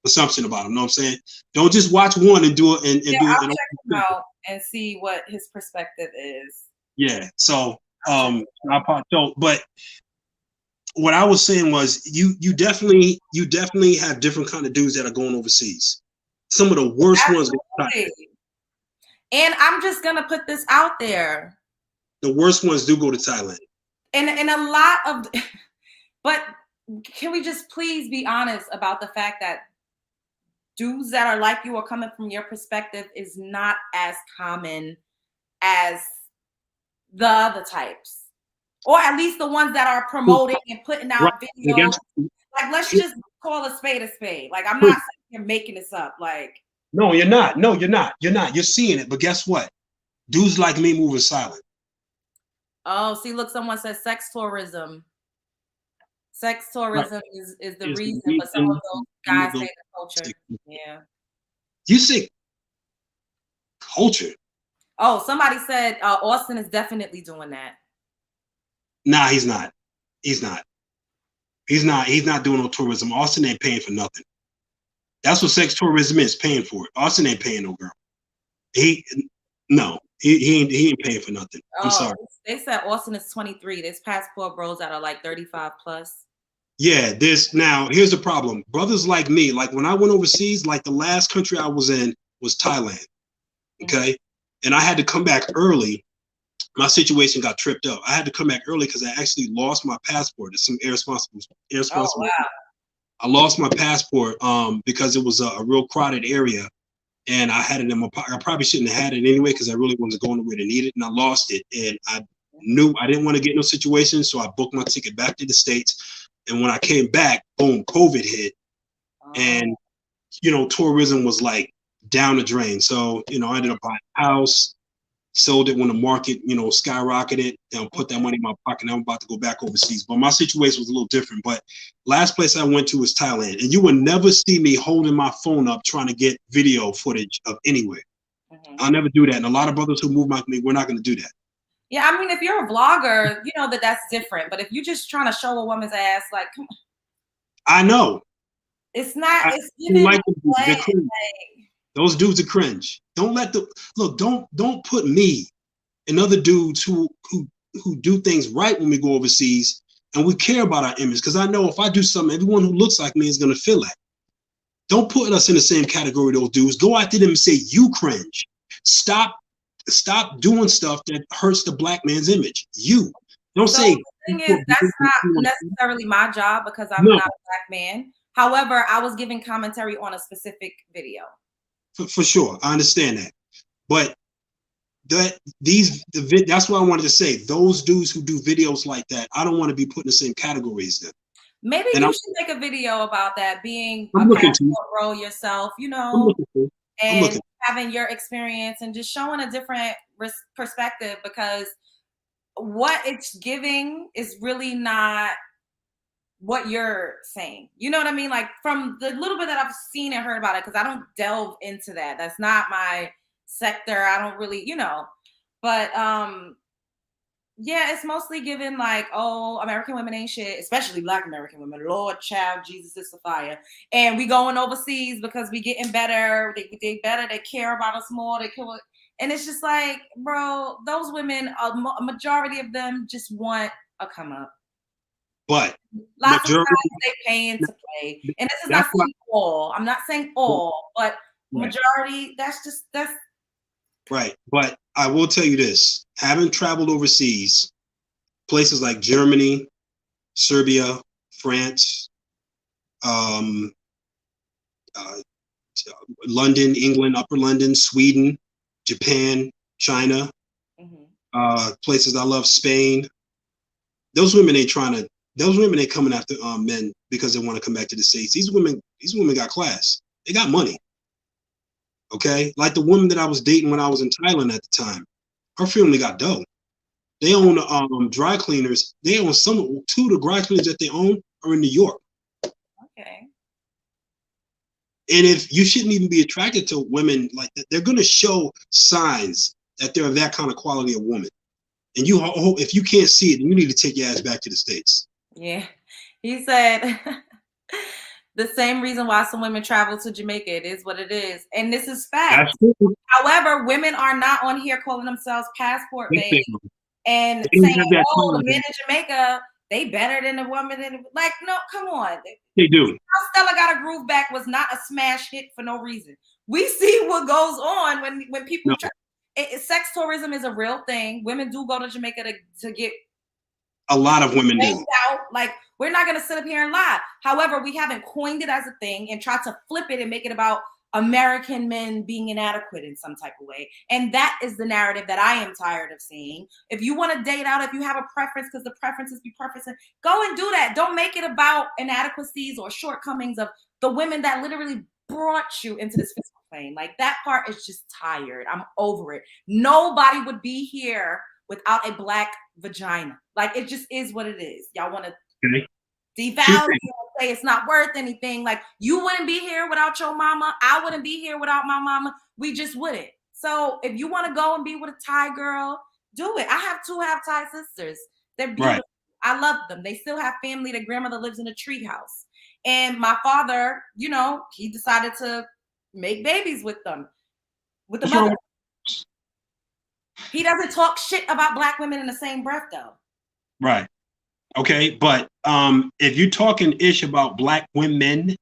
assumption about him. You know what I'm saying? Don't just watch one and do it and do it. I'll check him out and see what his perspective is. Yeah. So but what I was saying was you definitely have different kind of dudes that are going overseas. Some of the worst ones. And I'm just gonna put this out there. The worst ones do go to Thailand. And a lot of, but can we just please be honest about the fact that dudes that are like you or coming from your perspective is not as common as the other types, or at least the ones that are promoting and putting out videos. Like, let's just call a spade a spade. Like, I'm not saying you're making this up. Like, no, you're not. No, you're not. You're not. You're seeing it. But guess what? Dudes like me moving silent. Oh, see, look, someone says sex tourism. Sex tourism is the reason, but some of those guys say the culture. Yeah. You say culture? Oh, somebody said Austin is definitely doing that. Nah, he's not. He's not. He's not doing no tourism. Austin ain't paying for nothing. That's what sex tourism is, paying for it. Austin ain't paying no girl. He ain't paying for nothing. I'm sorry. They said Austin is 23. There's passport bros that are like 35 plus. Yeah, here's the problem. Brothers like me, like when I went overseas, like the last country I was in was Thailand. Okay. Mm-hmm. And I had to come back early. My situation got tripped up. I had to come back early because I actually lost my passport. It's some irresponsible. Oh, wow. I lost my passport because it was a real crowded area. And I had it in my pocket. I probably shouldn't have had it anyway because I really wasn't going where to need it. And I lost it. And I knew I didn't want to get in no situation. So I booked my ticket back to the States. And when I came back, boom, COVID hit. And, tourism was like down the drain. So, I ended up buying a house, sold it when the market, skyrocketed, and put that money in my pocket. And I'm about to go back overseas. But my situation was a little different. But last place I went to was Thailand. And you would never see me holding my phone up trying to get video footage of anywhere. Mm-hmm. I'll never do that. And a lot of brothers who move like me, we're not going to do that. Yeah, I mean, if you're a vlogger, you know that's different. But if you're just trying to show a woman's ass, like, come on. I know. It's not. It's like those dudes are cringe. Don't put me and other dudes who do things right when we go overseas and we care about our image. Because I know if I do something, everyone who looks like me is going to feel that. Don't put us in the same category those dudes. Go after them and say, you cringe. Stop doing stuff that hurts the black man's image. You don't say. The thing is, that's not necessarily my job because I'm not a black man. However, I was giving commentary on a specific video. For sure, I understand that, but that's what I wanted to say. Those dudes who do videos like that, I don't want to be put in the same category as them. Maybe you should make a video about that, being a passport bro yourself, and having your experience and just showing a different perspective, because what it's giving is really not what you're saying. You know what I mean? Like, from the little bit that I've seen and heard about it, because I don't delve into that. That's not my sector. I don't really, but yeah, it's mostly given like, oh, American women ain't shit, especially black American women. Lord, child, Jesus is the fire. And we going overseas because we getting better. They better. They care about us more. They care. And it's just like, bro, those women, a majority of them just want a come up. But lots of times they paying to play. And this is not saying all. I'm not saying all, but majority, that's right. But I will tell you this, having traveled overseas, places like Germany, Serbia, France, London, England, Upper London, Sweden, Japan, China, places I love, Spain. Those women ain't coming after men because they want to come back to the States. These women got class. They got money. Okay? Like the woman that I was dating when I was in Thailand at the time. Her family got dough. They own dry cleaners. They own two of the dry cleaners that they own are in New York. Okay. And if you shouldn't even be attracted to women like that, they're going to show signs that they're that kind of quality of woman. And you hope if you can't see it, you need to take your ass back to the States. Yeah. He said the same reason why some women travel to Jamaica. It is what it is. And this is fact. However, women are not on here calling themselves passport babes and saying, oh, the men in Jamaica, they better than the woman in like, no, come on. They do. How Stella Got a Groove Back was not a smash hit for no reason. We see what goes on when people sex tourism is a real thing. Women do go to Jamaica to get a lot of women do. Out. Like, we're not going to sit up here and lie. However, we haven't coined it as a thing and tried to flip it and make it about American men being inadequate in some type of way. And that is the narrative that I am tired of seeing. If you want to date out, if you have a preference, because the preferences be preferences, go and do that. Don't make it about inadequacies or shortcomings of the women that literally brought you into this physical plane. Like, that part is just tired. I'm over it. Nobody would be here without a black vagina. Like, it just is what it is. Y'all want to devalue and say it's not worth anything. Like, you wouldn't be here without your mama. I wouldn't be here without my mama. We just wouldn't. So if you want to go and be with a Thai girl, do it. I have two half Thai sisters. They're beautiful. Right. I love them. They still have family. Their grandmother lives in a treehouse. And my father, you know, he decided to make babies with them, with the mother. He doesn't talk shit about black women in the same breath, though. Right. Okay. But if you're talking ish about black women,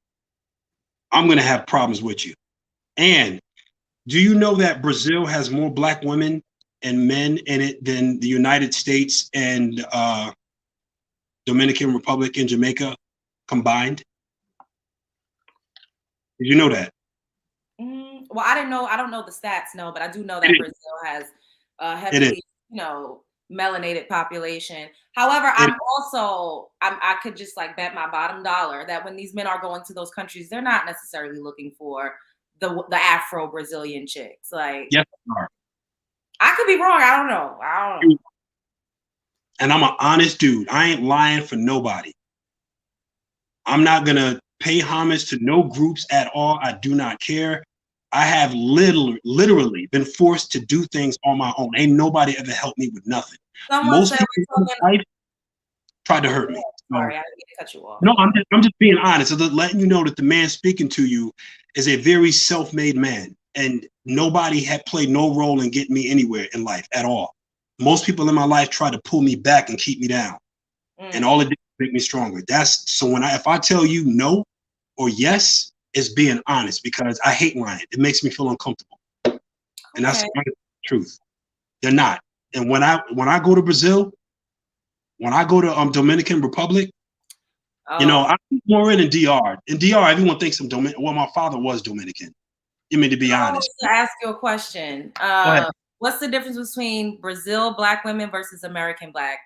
I'm going to have problems with you. And do you know that Brazil has more black women and men in it than the United States and Dominican Republic and Jamaica combined? Did you know that? Well, I didn't know. I don't know the stats, no, but I do know that Brazil has heavily, you know, melanated population. However, I could just like bet my bottom dollar that when these men are going to those countries, they're not necessarily looking for the Afro-Brazilian chicks. Like, yes, they are. I could be wrong. I don't know. And I'm an honest dude. I ain't lying for nobody. I'm not gonna pay homage to no groups at all. I do not care. I have literally been forced to do things on my own. Ain't nobody ever helped me with nothing. Most people in life tried to hurt me. Sorry, I didn't mean to cut you off. No, I'm just being honest. So letting you know that the man speaking to you is a very self-made man, and nobody had played no role in getting me anywhere in life at all. Most people in my life try to pull me back and keep me down, and all it did was make me stronger. That's so if I tell you no or yes, it's being honest, because I hate lying. It makes me feel uncomfortable, and that's the truth. They're not. And when I go to Brazil, when I go to Dominican Republic, you know, I'm more in DR. In DR, everyone thinks I'm Dominican. Well, my father was Dominican. You mean, to be honest. To ask you a question. What's the difference between Brazil black women versus American black?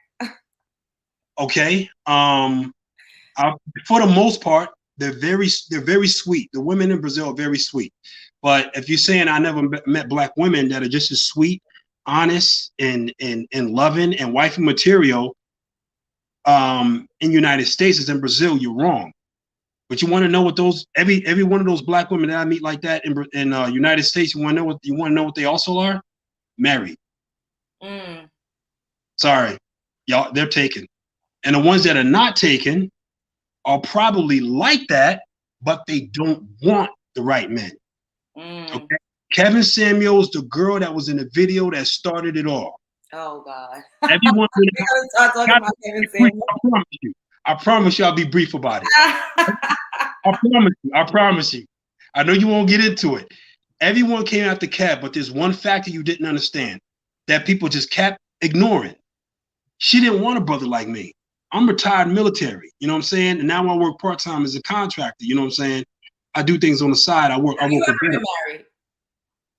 Okay. For the most part, they're very sweet. The women in Brazil are very sweet. But if you're saying I never met black women that are just as sweet, honest, and loving and wifey material in United States as in Brazil, you're wrong. But you want to know what those every one of those black women that I meet like that in United States, you want to know what they also are? Married. Sorry, y'all, they're taken. And the ones that are not taken are probably like that, but they don't want the right men. Okay? Kevin Samuels, the girl that was in the video that started it all. Oh God! Everyone, I promise you, I'll be brief about it. I promise you. I know you won't get into it. Everyone came out the cab, but there's one factor you didn't understand that people just kept ignoring. She didn't want a brother like me. I'm retired military, you know what I'm saying? And now I work part-time as a contractor, you know what I'm saying? I do things on the side. I work with them. Married?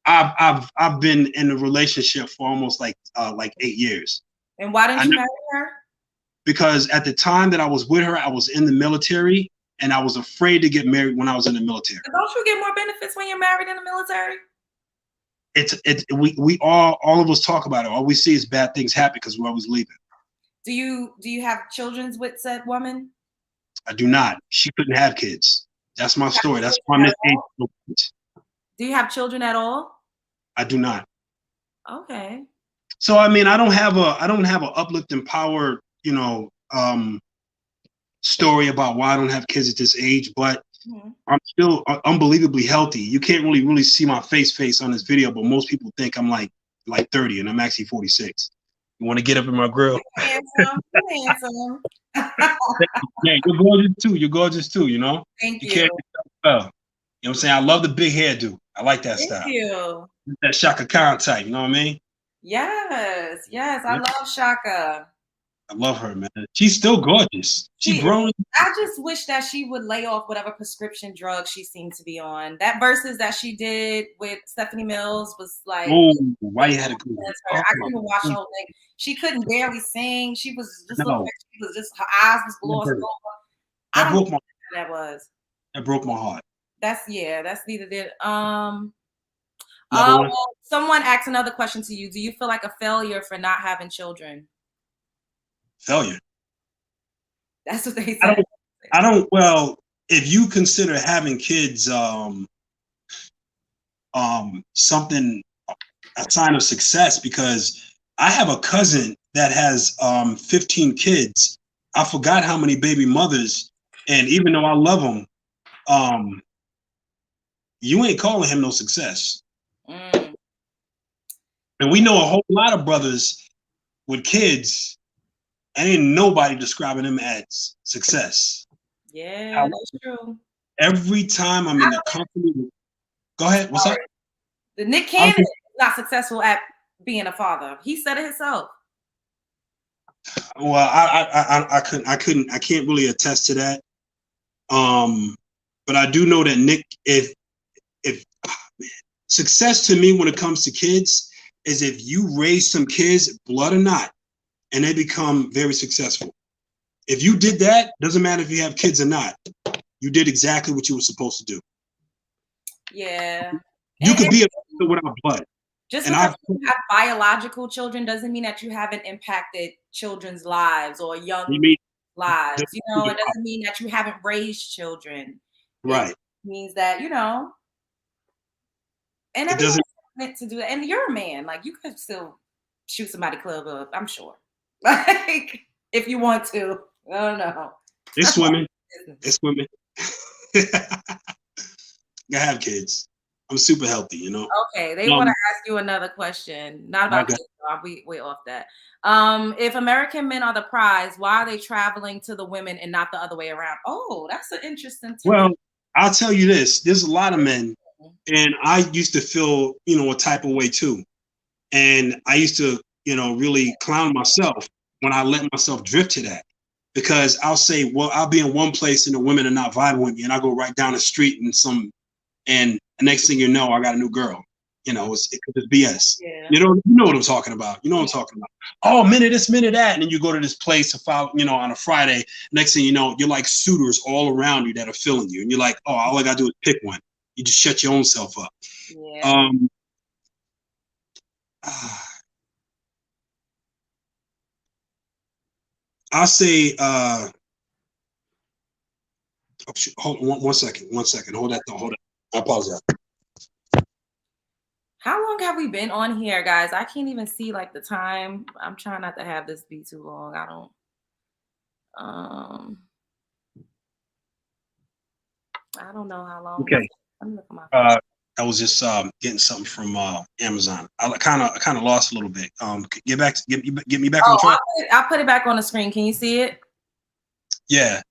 I've been in a relationship for almost like 8 years. And why didn't you marry her? Because at the time that I was with her, I was in the military, and I was afraid to get married when I was in the military. Don't you get more benefits when you're married in the military? We all of us talk about it. All we see is bad things happen because we're always leaving. Do you have children with said woman? I do not. She couldn't have kids. That's my story. That's why I'm this age. Do you have children at all? I do not. Okay. So I mean, I don't have an uplifting power, story about why I don't have kids at this age, but I'm still unbelievably healthy. You can't really see my face on this video, but most people think I'm like 30 and I'm actually 46. You want to get up in my grill? Handsome. Handsome. Yeah, you're gorgeous too. You're gorgeous too, you know? Thank you. Carry yourself well. You know what I'm saying? I love the big hairdo. I like that style. Thank you. That Shaka Khan type, you know what I mean? Yes. I love Shaka. I love her, man. She's still gorgeous. She's grown. I just wish that she would lay off whatever prescription drug she seemed to be on. That verses that she did with Stephanie Mills was like, oh, why you had to go? I couldn't watch the whole thing. She couldn't barely sing. She was just looking like she was just, her eyes was glossed over. That broke my That broke my heart. That's neither did. Someone asked another question to you. Do you feel like a failure for not having children? Failure. That's what they said. I don't. Well, if you consider having kids something, a sign of success, because I have a cousin that has 15 kids. I forgot how many baby mothers, and even though I love them, you ain't calling him no success. And we know a whole lot of brothers with kids, and ain't nobody describing them as success. Yeah, that's true. Every time I'm in the company, go ahead. What's up? The Nick Cannon is not successful at being a father. He said it himself. Well, I can't really attest to that. But I do know that Nick, if success to me when it comes to kids is if you raise some kids, blood or not, and they become very successful. If you did that, doesn't matter if you have kids or not, you did exactly what you were supposed to do. Yeah. You could be a without blood. Just because you have biological children doesn't mean that you haven't impacted children's lives or young lives. You know, it doesn't mean that you haven't raised children. Right. It means that, and everyone's meant to do that. And you're a man. Like, you could still shoot somebody club up, I'm sure. Like, if you want to. I don't know. It's women. It's women. I have kids. I'm super healthy, Okay, they want to ask you another question. Not about kids, we off that. If American men are the prize, why are they traveling to the women and not the other way around? Oh, that's an interesting topic. Well, I'll tell you this. There's a lot of men, and I used to feel, a type of way too. And I used to, really clown myself when I let myself drift to that. Because I'll say, well, I'll be in one place and the women are not vibing with me, and I go right down the street and the next thing you know, I got a new girl. It's BS. Yeah. You know what I'm talking about. You know what I'm talking about. Oh, minute this, minute that, and then you go to this place to follow, on a Friday. Next thing you know, you're like suitors all around you that are feeling you, and you're like, oh, all I gotta do is pick one. You just shut your own self up. Yeah. I'll say, hold on one second. Hold that. I apologize. How long have we been on here, guys? I can't even see like the time. I'm trying not to have this be too long. I don't know how long. Okay. Let me look at my phone. I was just getting something from Amazon. I kind of lost a little bit. Get me back on track. I'll put it back on the screen. Can you see it? Yeah.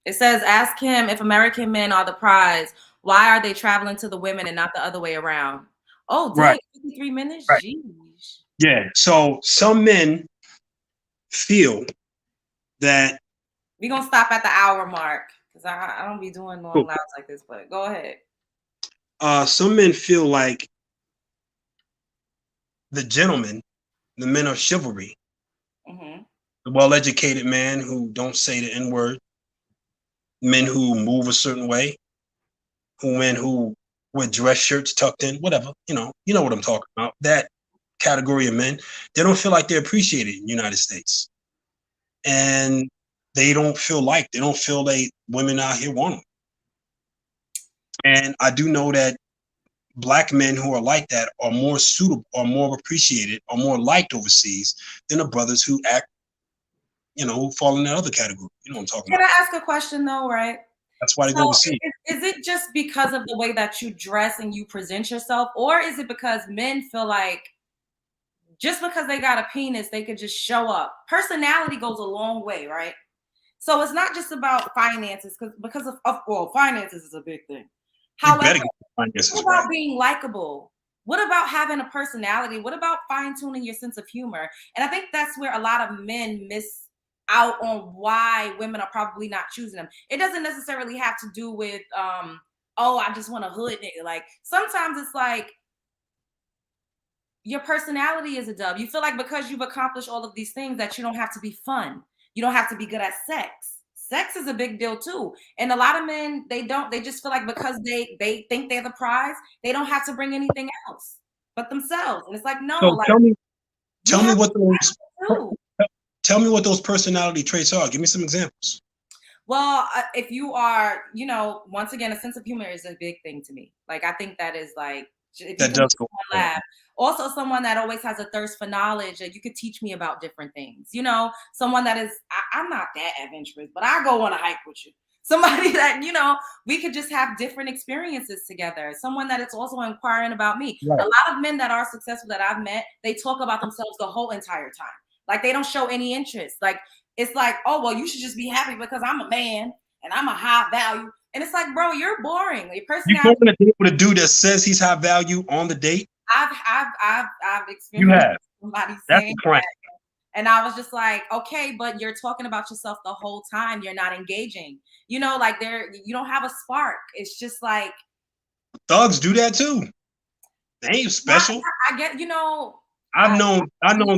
It says, ask him if American men are the prize. Why are they traveling to the women and not the other way around? Oh, dang, 53 minutes? Right. Jeez. Yeah. So some men feel that. We're going to stop at the hour mark because I don't be doing long lives like this, but go ahead. Some men feel like the gentleman, the men of chivalry, the well-educated man who don't say the N-word, men who move a certain way, men who wear dress shirts tucked in, whatever, you know what I'm talking about. That category of men, they don't feel like they're appreciated in the United States. And they don't feel liked. They don't feel women out here want them. And I do know that Black men who are like that are more suitable, or more appreciated, or more liked overseas than the brothers who act, who fall in that other category. You know what I'm talking Can about? I ask a question though, right? That's why they go So overseas. is it just because of the way that you dress and you present yourself, or is it because men feel like just because they got a penis, they could just show up? Personality goes a long way, right? So it's not just about finances, because well, finances is a big thing. You better However, get the finances what about right. being likable? What about having a personality? What about fine-tuning your sense of humor? And I think that's where a lot of men miss out on why women are probably not choosing them. It doesn't necessarily have to do with oh, I just want a hood nigga. Like sometimes it's like your personality is a dub. You feel like because you've accomplished all of these things that you don't have to be fun. You don't have to be good at sex. Sex is a big deal too. And a lot of men, they just feel like because they think they're the prize, they don't have to bring anything else but themselves. And it's like, no, So like tell me too. what those personality traits are. Give me some examples. Well, if you are, once again, a sense of humor is a big thing to me. Like, I think that is like, if That does go. laugh. Also, someone that always has a thirst for knowledge, that you could teach me about different things. Someone that is, I'm not that adventurous, but I go on a hike with you. Somebody that, we could just have different experiences together. Someone that is also inquiring about me. Right. A lot of men that are successful that I've met, they talk about themselves the whole entire time. Like they don't show any interest. Like, it's like, oh, well, you should just be happy because I'm a man and I'm a high value. And it's like, bro, you're boring. Your personality. You going to date with a dude that says he's high value on the date? I've experienced you have. Somebody That's saying that. And I was just like, okay, but you're talking about yourself the whole time. You're not engaging. Like you don't have a spark. It's just like thugs do that too. They ain't special. I get, I've known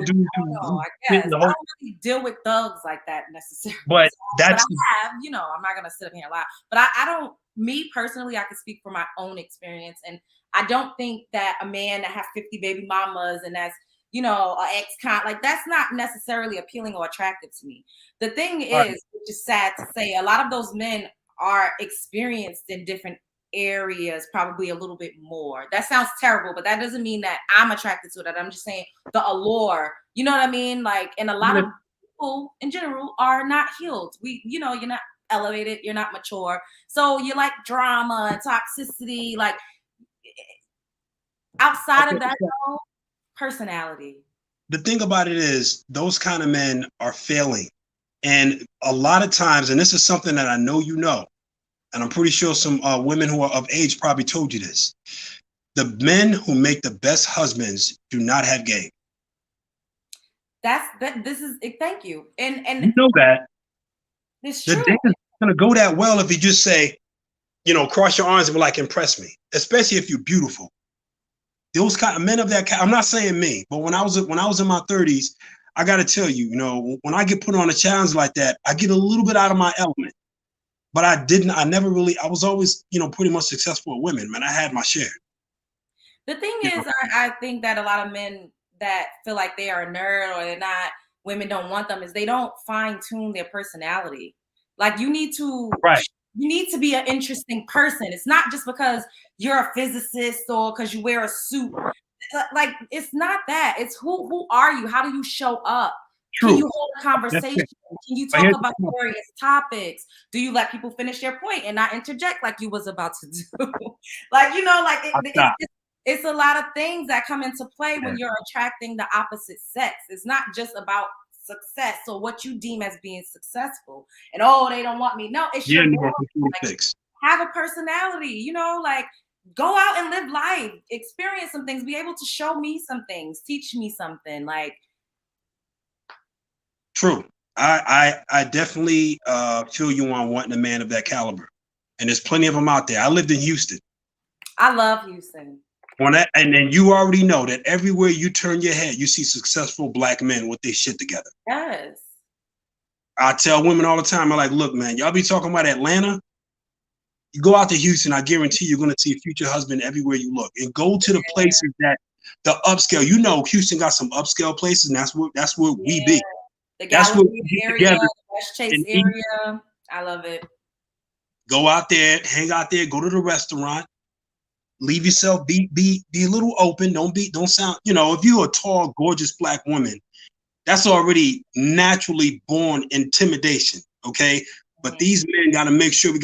dudes who I guess. I don't really deal with thugs like that necessarily. But that's but I have, I'm not gonna sit up here and lie. But I don't, me personally, I can speak from my own experience. And I don't think that a man that has 50 baby mamas and that's an ex-con, like that's not necessarily appealing or attractive to me. The thing is, which is sad to say, a lot of those men are experienced in different areas, probably a little bit more. That sounds terrible, but that doesn't mean that I'm attracted to that. I'm just saying the allure, you know what I mean? Like, and a lot of people in general are not healed. You're not elevated, you're not mature. So you like drama and toxicity, like outside of that, though, personality. The thing about it is those kind of men are failing. And a lot of times, and this is something that I know and I'm pretty sure some women who are of age probably told you this. The men who make the best husbands do not have game. This is thank you. And you know that. It's true. The date is gonna go that well if you just say, cross your arms and be like, impress me, especially if you're beautiful. Those kind of men of that I'm not saying me, but when I was in my 30s, I gotta tell you, when I get put on a challenge like that, I get a little bit out of my element. But I was always, pretty much successful with women, man. I had my share. The thing is, I think that a lot of men that feel like they are a nerd or they're not, women don't want them, is they don't fine tune their personality. Like you need to be an interesting person. It's not just because you're a physicist or because you wear a suit. Like it's not that. It's who are you? How do you show up? True. Can you hold a conversation? Can you talk about various topics? Do you let people finish their point and not interject like you was about to do? It's a lot of things that come into play when you're attracting the opposite sex. It's not just about success or what you deem as being successful. And they don't want me. No, it's your have a personality. Go out and live life, experience some things, be able to show me some things, teach me something. Like. True. I definitely feel you on wanting a man of that caliber. And there's plenty of them out there. I lived in Houston. I love Houston. And then you already know that everywhere you turn your head, you see successful Black men with their shit together. Yes. I tell women all the time, I'm like, look, man, y'all be talking about Atlanta. You go out to Houston, I guarantee you're going to see a future husband everywhere you look. And go to the places that the upscale, Houston got some upscale places, and that's where we be. The That's what Galleria we get area, together the West Chase and eat. area. I love it. Go out there, hang out there, go to the restaurant. Leave yourself, be a little open. Don't sound, if you're a tall, gorgeous black woman, that's already naturally born intimidation. Okay. But these men got to make sure we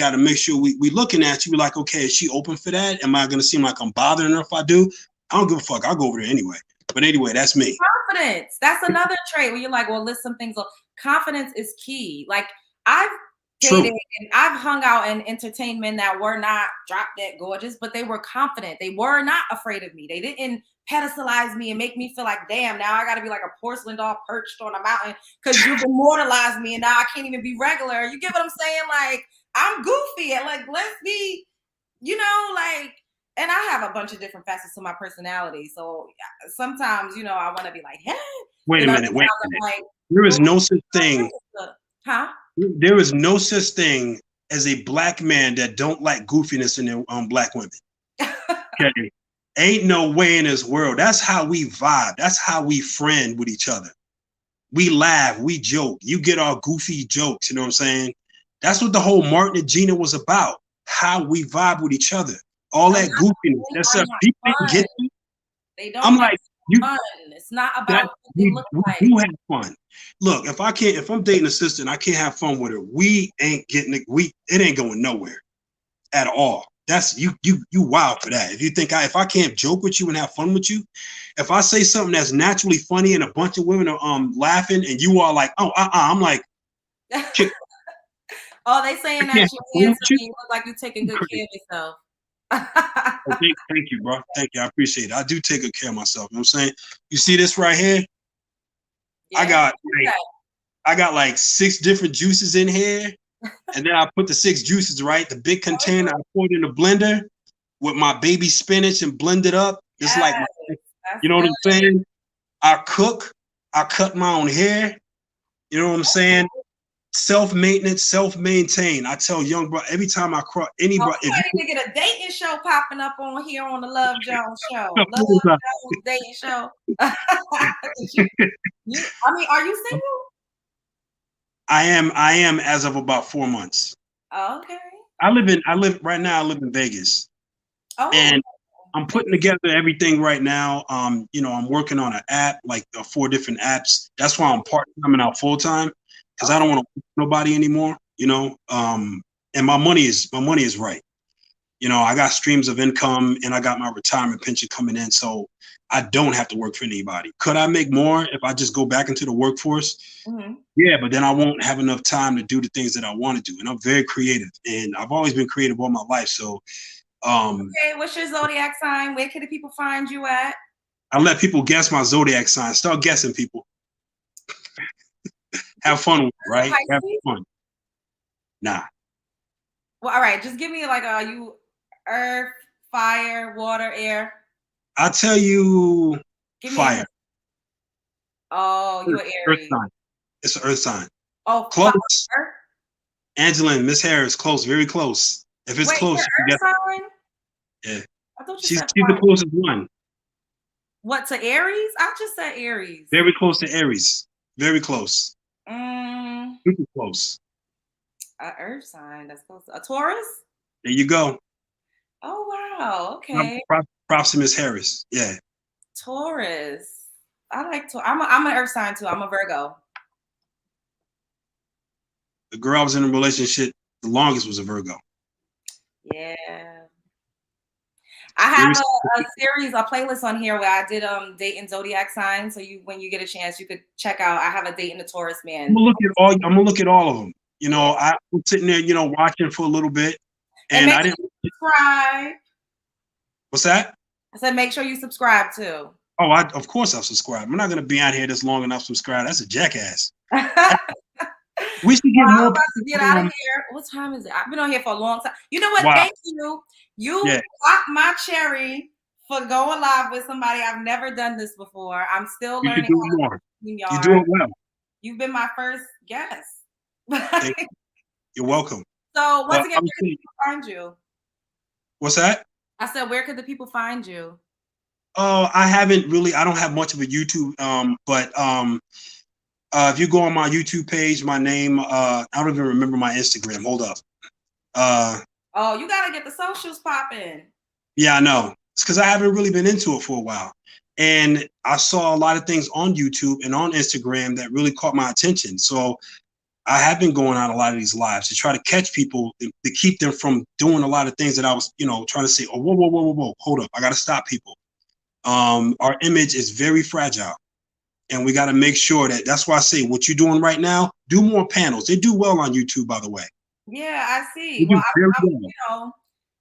looking at you. We're like, okay, is she open for that? Am I going to seem like I'm bothering her if I do? I don't give a fuck. I'll go over there anyway. But anyway, that's me. Confidence. That's another trait where you're like, well, list some things. Confidence is key. Like I've dated and I've hung out in entertainment that were not drop dead gorgeous, but they were confident. They were not afraid of me. They didn't pedestalize me and make me feel like, damn, now I got to be like a porcelain doll perched on a mountain because you've immortalized me and now I can't even be regular. You get what I'm saying? Like I'm goofy and like, let's be, and I have a bunch of different facets to my personality. So sometimes, I want to be like, hey. Wait a minute. Like, there is no such thing. Huh? There is no such thing as a black man that don't like goofiness in their black women. Okay. Ain't no way in this world. That's how we vibe. That's how we friend with each other. We laugh, we joke. You get our goofy jokes, you know what I'm saying? That's what the whole Martin and Gina was about. How we vibe with each other. All that goofiness. That's how people didn't get you. They don't. I'm like, fun. It's not about what they look like. We do have fun. Look, if I'm dating a sister and I can't have fun with her, we ain't getting it. It ain't going nowhere at all. That's you wild for that. If you think if I can't joke with you and have fun with you, if I say something that's naturally funny and a bunch of women are laughing and you are like, I'm like, oh, they saying that you're handsome and you look like you're taking good care of yourself. Thank you, bro. Thank you. I appreciate it. I do take good care of myself. You know what I'm saying? You see this right here? Yeah, I got like 6 different juices in here. And then I put the 6 juices, right? The big container, I poured in the blender with my baby spinach and blend it up. It's like, you know what I'm saying? I cook. I cut my own hair. You know what I'm saying? Self-maintenance, self-maintain. I tell young bro every time I cross anybody. You need to get a dating show popping up on here on the Love Jones show. Love Jones dating show. I mean, are you single? I am as of about 4 months. Oh, okay. I live in Vegas. Oh. And I'm putting together everything right now. I'm working on an app, like 4 different apps. That's why I'm part-time and out full-time. Because I don't want to work for nobody anymore, and my money is right. I got streams of income and I got my retirement pension coming in, so I don't have to work for anybody. Could I make more if I just go back into the workforce? Mm-hmm. Yeah, but then I won't have enough time to do the things that I want to do. And I'm very creative, and I've always been creative all my life. So, okay, what's your zodiac sign? Where can the people find you at? I let people guess my zodiac sign. Start guessing, people. Have fun with it, right? Have fun. Nah. Well, all right. Just give me are you earth, fire, water, air? I'll tell you fire. Oh, you're Aries. Earth sign. It's an earth sign. Oh, close. Fire? Angela and Miss Harris, close, very close. If it's close, you earth sign? Yeah. I thought she's the closest one. What, to Aries? I just said Aries. Very close to Aries. Very close. Super close. An earth sign that's close. A Taurus? There you go. Oh, wow. Okay. Props to Miss Harris. Yeah. Taurus. I like Taurus. I'm an earth sign too. I'm a Virgo. The girl I was in a relationship the longest was a Virgo. Yeah. I have a series, a playlist on here where I did dating zodiac signs. So when you get a chance, you could check out. I have a date in the Taurus man. I'm gonna look at all of them. I'm sitting there, watching for a little bit, and I didn't subscribe. What's that? I said make sure you subscribe too. Oh, of course I'll subscribe. I'm not gonna be out here this long enough to subscribe. That's a jackass. We should get more. I'm about to get out of here. What time is it? I've been on here for a long time. You know what? Wow. Thank you. You popped my cherry for going live with somebody. I've never done this before. I'm still learning. You do it well. You've been my first guest. You're welcome. So once again, where can people find you? What's that? I said, where could the people find you? Oh, I don't have much of a YouTube, but If you go on my YouTube page, my name, I don't even remember my Instagram. Hold up. Oh, you gotta get the socials popping. Yeah, I know. It's because I haven't really been into it for a while. And I saw a lot of things on YouTube and on Instagram that really caught my attention. So I have been going on a lot of these lives to try to catch people, to keep them from doing a lot of things that I was, trying to say, oh, whoa, hold up. I got to stop people. Our image is very fragile. And we got to make sure that's why I say what you're doing right now, do more panels. They do well on YouTube, by the way. Yeah, I see. They do Well, very well.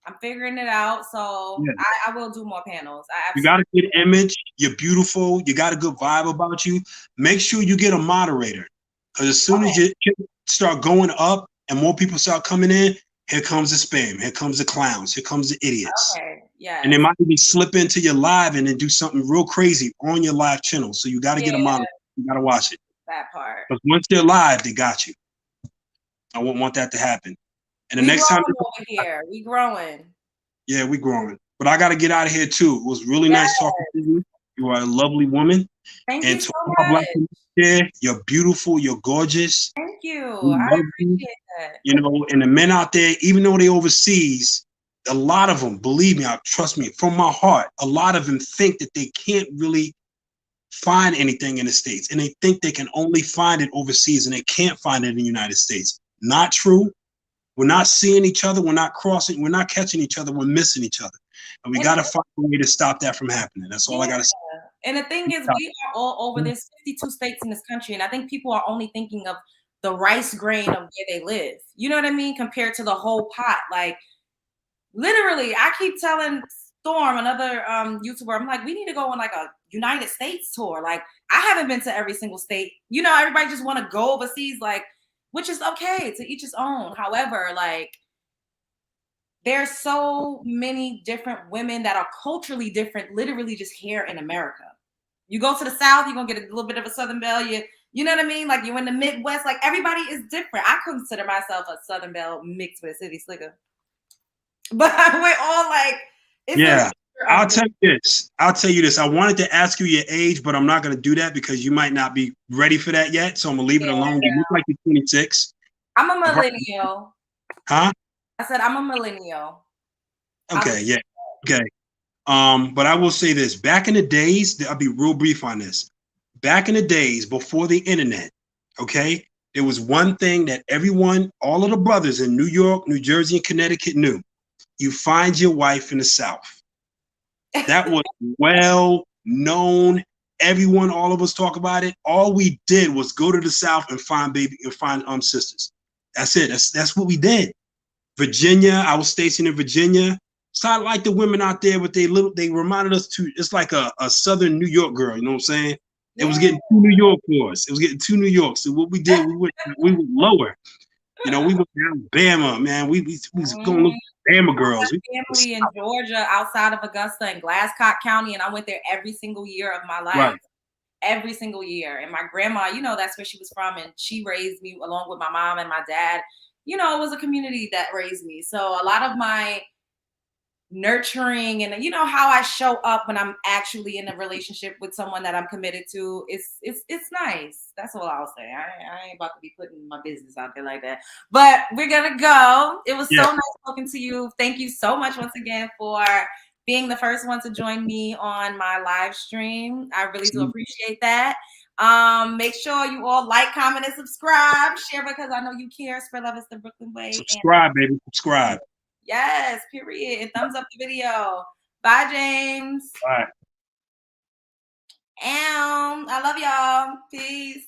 I'm figuring it out. So Yeah. I will do more panels. You got a good image. You're beautiful. You got a good vibe about you. Make sure you get a moderator. Because as soon as you start going up and more people start coming in, here comes the spam. Here comes the clowns. Here comes the idiots. Okay, yeah. And they might even slip into your live and then do something real crazy on your live channel. So you got to get a moderator. You got to watch it. That part. Because once they're live, they got you. I wouldn't want that to happen. And the next time over here, we growing. Yeah, we growing. But I got to get out of here too. It was really nice talking to you. You are a lovely woman. Thank and you so much. much. You're beautiful. You're gorgeous. Thank you. I appreciate that. And the men out there, even though they overseas, a lot of them, believe me, trust me, from my heart, a lot of them think that they can't really find anything in the States. And they think they can only find it overseas and they can't find it in the United States. Not true. We're not seeing each other. We're not crossing. We're not catching each other. We're missing each other. And we got to find a way to stop that from happening. That's all I got to say. And the thing is, we are all over. There's 52 states in this country. And I think people are only thinking of the rice grain of where they live. You know what I mean? Compared to the whole pot. Like, literally, I keep telling Storm, another YouTuber, I'm like, we need to go on like a United States tour. Like, I haven't been to every single state. Everybody just want to go overseas. Like, which is okay, to each his own. However, like, there's so many different women that are culturally different, literally just here in America. You go to the South, you're gonna get a little bit of a Southern Belle. You know what I mean? Like, you're in the Midwest, like, everybody is different. I consider myself a Southern Belle mixed with a city slicker. But we're all like, I'll tell you this. I wanted to ask you your age, but I'm not going to do that because you might not be ready for that yet. So I'm going to leave it alone. You look like you're 26. I'm a millennial. Huh? I said I'm a millennial. Okay, yeah. Okay. But I will say this. Back in the days, I'll be real brief on this. Back in the days before the internet, okay, there was one thing that all of the brothers in New York, New Jersey, and Connecticut knew. You find your wife in the South. That was well known. Everyone, all of us talk about it. All we did was go to the South and find sisters. That's it. That's what we did. Virginia, I was stationed in Virginia. So I like the women out there, but they reminded us it's like a Southern New York girl, you know what I'm saying? It was getting too New York for us. It was getting too New York. So what we did, we went lower. We went down Bama, man. We was going to look at Bama girls. Family in Georgia, outside of Augusta and Glasscock County, and I went there every single year of my life. Right. Every single year. And my grandma, that's where she was from, and she raised me along with my mom and my dad. It was a community that raised me. So a lot of my nurturing and how I show up when I'm actually in a relationship with someone that I'm committed to, it's nice. That's all I'll say. I ain't about to be putting my business out there like that. But we're gonna go. It was so nice talking to you. Thank you so much once again for being the first one to join me on my live stream. I really do appreciate that. Make sure you all like, comment, and subscribe. Share, because I know you care. Spread love is the Brooklyn way. Subscribe, baby. Subscribe. Yes, period. And thumbs up the video. Bye, James. Bye. I love y'all. Peace.